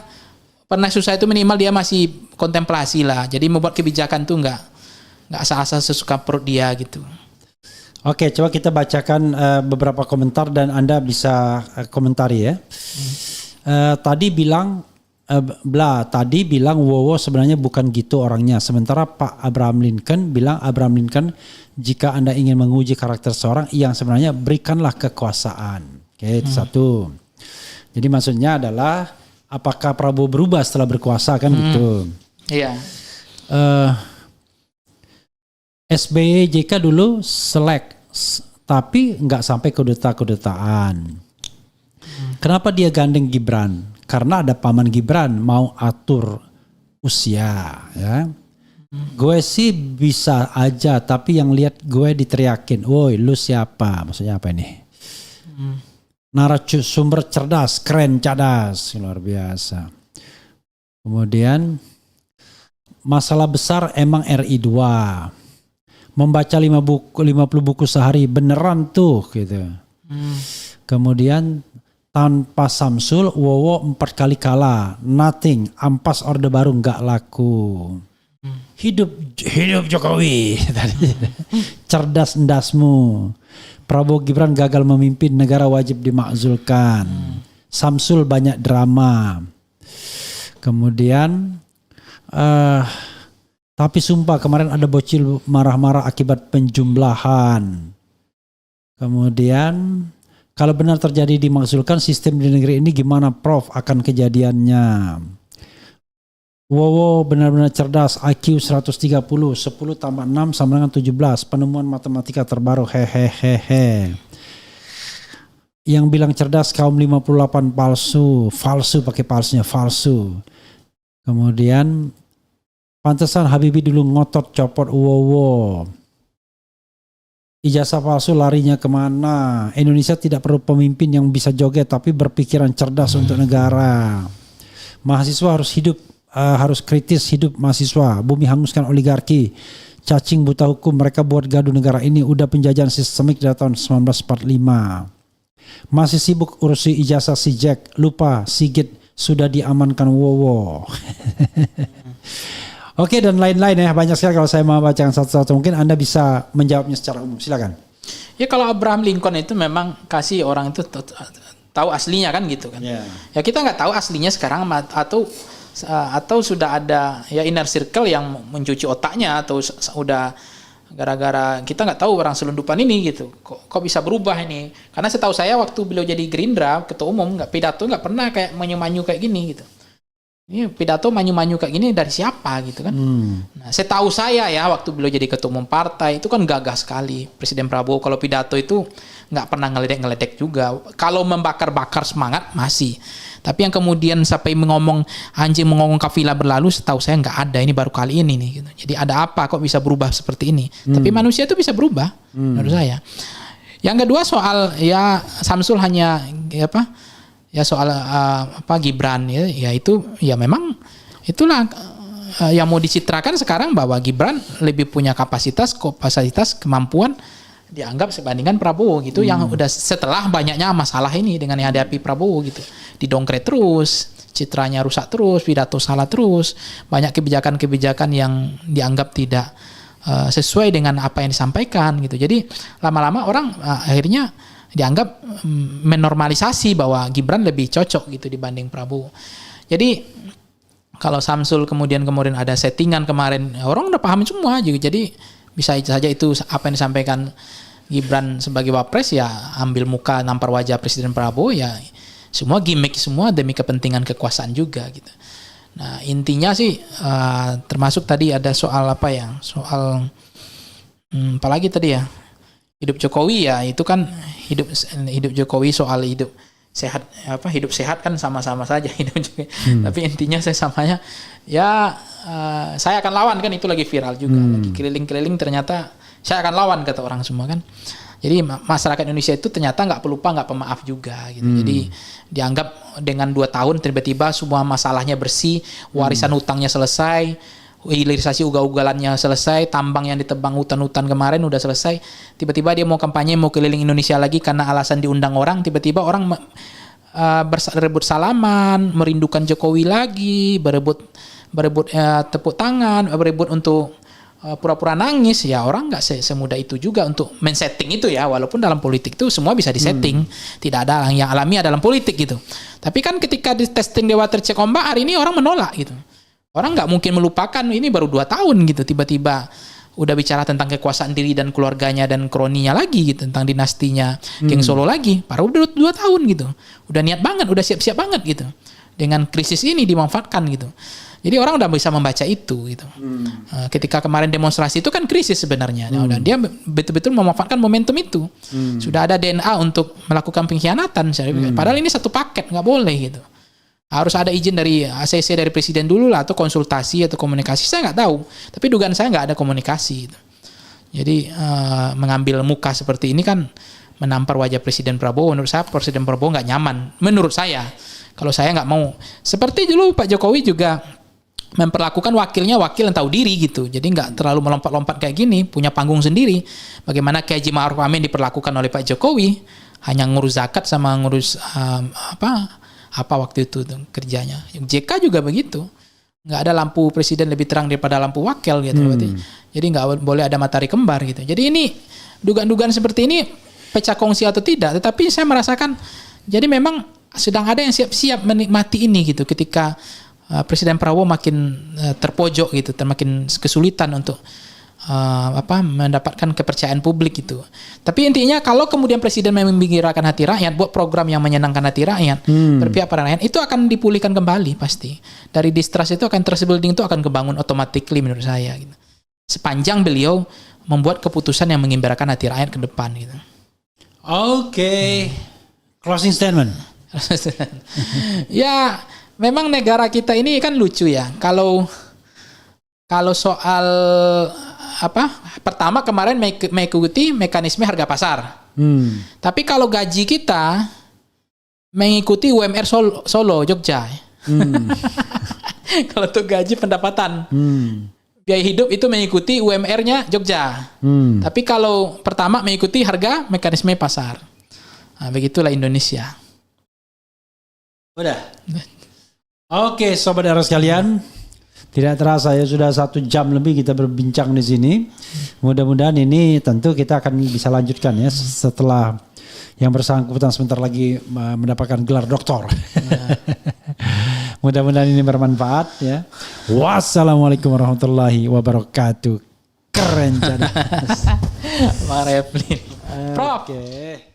pernah susah, itu minimal dia masih kontemplasi lah. Jadi membuat kebijakan tuh nggak asal-asal sesuka perut dia gitu. Oke, coba kita bacakan beberapa komentar dan Anda bisa komentari ya. Tadi bilang Wowo sebenarnya bukan gitu orangnya. Sementara Pak Abraham Lincoln bilang jika Anda ingin menguji karakter seorang yang sebenarnya berikanlah kekuasaan. Oke, itu satu. Jadi maksudnya adalah apakah Prabowo berubah setelah berkuasa kan gitu. Iya. SBY JK dulu selek, tapi nggak sampai kudetaan. Kenapa dia gandeng Gibran? Karena ada paman Gibran mau atur usia. Ya. Gue sih bisa aja, tapi yang lihat gue diteriakin, woi lu siapa? Maksudnya apa ini? Narasumber cerdas, keren, cadas, luar biasa. Kemudian masalah besar emang RI 2. Membaca 50 buku sehari beneran tuh gitu. Kemudian tanpa Samsul, Wowo 4 kali kalah, nothing, ampas orde baru nggak laku. Hidup Jokowi. Cerdas endasmu. Prabowo Gibran gagal memimpin, negara wajib dimakzulkan. Samsul banyak drama. Kemudian tapi sumpah kemarin ada bocil marah-marah akibat penjumlahan. Kemudian kalau benar terjadi dimakzulkan, sistem di negeri ini gimana Prof akan kejadiannya? Wowo benar-benar cerdas, IQ 130, 10 tambah 6 sama dengan 17, penemuan matematika terbaru, hehehehe. Yang bilang cerdas kaum 58 falsu pakai palsunya, falsu. Kemudian pantesan Habibie dulu ngotot copot Wowo. Ijazah palsu larinya kemana? Indonesia tidak perlu pemimpin yang bisa joget tapi berpikiran cerdas untuk negara. Mahasiswa harus kritis hidup mahasiswa. Bumi hanguskan oligarki. Cacing buta hukum, mereka buat gaduh negara ini. Udah penjajahan sistemik dari tahun 1945. Masih sibuk urusi ijazah si Jack. Lupa Sigit sudah diamankan Wowo. Oke, dan lain-lain ya. Banyak sekali kalau saya mau bacakan satu-satu. Mungkin Anda bisa menjawabnya secara umum. Silakan. Ya kalau Abraham Lincoln itu memang kasih orang itu tahu aslinya kan gitu kan. Yeah. Ya kita nggak tahu aslinya sekarang atau sudah ada ya inner circle yang mencuci otaknya atau udah gara-gara kita nggak tahu orang selundupan ini gitu. Kok bisa berubah ini? Karena setahu saya waktu beliau jadi Gerindra ketua umum pidato nggak pernah kayak manyu-manyu kayak gini gitu. Ini pidato manyu-manyu kayak gini dari siapa gitu kan? Nah, setahu saya ya waktu beliau jadi ketua umum partai itu kan gagah sekali Presiden Prabowo. Kalau pidato itu nggak pernah ngeledek juga. Kalau membakar-bakar semangat masih. Tapi yang kemudian sampai ngomong kafilah berlalu, setahu saya nggak ada. Ini baru kali ini nih. Gitu. Jadi ada apa kok bisa berubah seperti ini? Tapi manusia itu bisa berubah menurut saya. Yang kedua soal ya Samsul hanya ya soal Gibran ya itu ya memang itulah yang mau dicitrakan sekarang bahwa Gibran lebih punya kapasitas kemampuan dianggap sebandingkan Prabowo gitu yang udah setelah banyaknya masalah ini dengan yang dihadapi Prabowo gitu didongkret terus, citranya rusak terus, pidato salah terus, banyak kebijakan-kebijakan yang dianggap tidak sesuai dengan apa yang disampaikan gitu. Jadi lama-lama orang akhirnya dianggap menormalisasi bahwa Gibran lebih cocok gitu dibanding Prabowo. Jadi kalau Samsul kemudian ada settingan kemarin orang udah paham semua juga. Jadi bisa saja itu apa yang disampaikan Gibran sebagai wapres ya ambil muka nampar wajah Presiden Prabowo ya semua gimmick semua demi kepentingan kekuasaan juga gitu. Nah intinya sih termasuk tadi ada soal soal apalagi tadi ya hidup Jokowi ya itu kan hidup Jokowi soal hidup sehat hidup sehat kan sama-sama saja hidup juga. Tapi intinya saya samanya ya saya akan lawan kan, itu lagi viral juga, lagi keliling-keliling ternyata saya akan lawan kata orang semua kan. Jadi masyarakat Indonesia itu ternyata nggak pelupa, nggak pemaaf juga gitu. Jadi dianggap dengan 2 tahun tiba-tiba semua masalahnya bersih, warisan hutangnya selesai, hilirisasi ugal-ugalannya selesai, tambang yang ditebang hutan-hutan kemarin udah selesai. Tiba-tiba dia mau kampanye, mau keliling Indonesia lagi karena alasan diundang orang. Tiba-tiba orang berebut salaman, merindukan Jokowi lagi, berebut tepuk tangan, berebut untuk pura-pura nangis. Ya orang nggak semudah itu juga untuk men-setting itu ya. Walaupun dalam politik itu semua bisa disetting, tidak ada yang alamiah dalam politik gitu. Tapi kan ketika di testing Dewa Tercek Ombak hari ini orang menolak gitu. Orang nggak mungkin melupakan ini baru 2 tahun gitu, tiba-tiba udah bicara tentang kekuasaan diri dan keluarganya dan kroninya lagi gitu, tentang dinastinya King Solo lagi, baru udah 2 tahun gitu, udah niat banget, udah siap-siap banget gitu, dengan krisis ini dimanfaatkan gitu. Jadi orang udah bisa membaca itu gitu. Ketika kemarin demonstrasi itu kan krisis sebenarnya, dan dia betul-betul memanfaatkan momentum itu. Sudah ada DNA untuk melakukan pengkhianatan, padahal ini satu paket, nggak boleh gitu. Harus ada izin dari ACC dari presiden dulu lah, atau konsultasi atau komunikasi, saya nggak tahu. Tapi dugaan saya nggak ada komunikasi gitu. Jadi mengambil muka seperti ini kan menampar wajah Presiden Prabowo. Menurut saya Presiden Prabowo nggak nyaman. Menurut saya, kalau saya nggak mau. Seperti dulu Pak Jokowi juga memperlakukan wakilnya wakil yang tahu diri gitu. Jadi nggak terlalu melompat-lompat kayak gini, punya panggung sendiri. Bagaimana Kiai Haji Ma'ruf Amin diperlakukan oleh Pak Jokowi, hanya ngurus zakat sama ngurus apa waktu itu tuh kerjanya. JK juga begitu, nggak ada lampu presiden lebih terang daripada lampu wakil gitu. Jadi nggak boleh ada matahari kembar gitu. Jadi ini dugaan-dugaan seperti ini pecah kongsi atau tidak, tetapi saya merasakan jadi memang sedang ada yang siap-siap menikmati ini gitu, ketika Presiden Prabowo makin terpojok gitu, makin kesulitan untuk mendapatkan kepercayaan publik gitu. Tapi intinya kalau kemudian presiden membingkirkan hati rakyat, buat program yang menyenangkan hati rakyat, berpihak pada rakyat, itu akan dipulihkan kembali pasti. Dari distrust itu akan trust building itu akan kebangun automatically menurut saya gitu. Sepanjang beliau membuat keputusan yang mengembirakan hati rakyat ke depan gitu. Oke. Closing statement. Ya, memang negara kita ini kan lucu ya. Kalau soal pertama kemarin mengikuti mekanisme harga pasar. Tapi kalau gaji kita mengikuti UMR Solo Jogja. Kalau untuk gaji pendapatan, biaya hidup itu mengikuti UMR-nya Jogja. Tapi kalau pertama mengikuti harga mekanisme pasar. Nah, begitulah Indonesia. Udah. Oke, sobat era sekalian. Tidak terasa ya sudah 1 jam lebih kita berbincang di sini. Mudah-mudahan ini tentu kita akan bisa lanjutkan ya setelah yang bersangkutan sebentar lagi mendapatkan gelar doktor. Mudah-mudahan ini bermanfaat ya. Wassalamualaikum warahmatullahi wabarakatuh. Keren jadi. Bang Refli. Prof. Oke.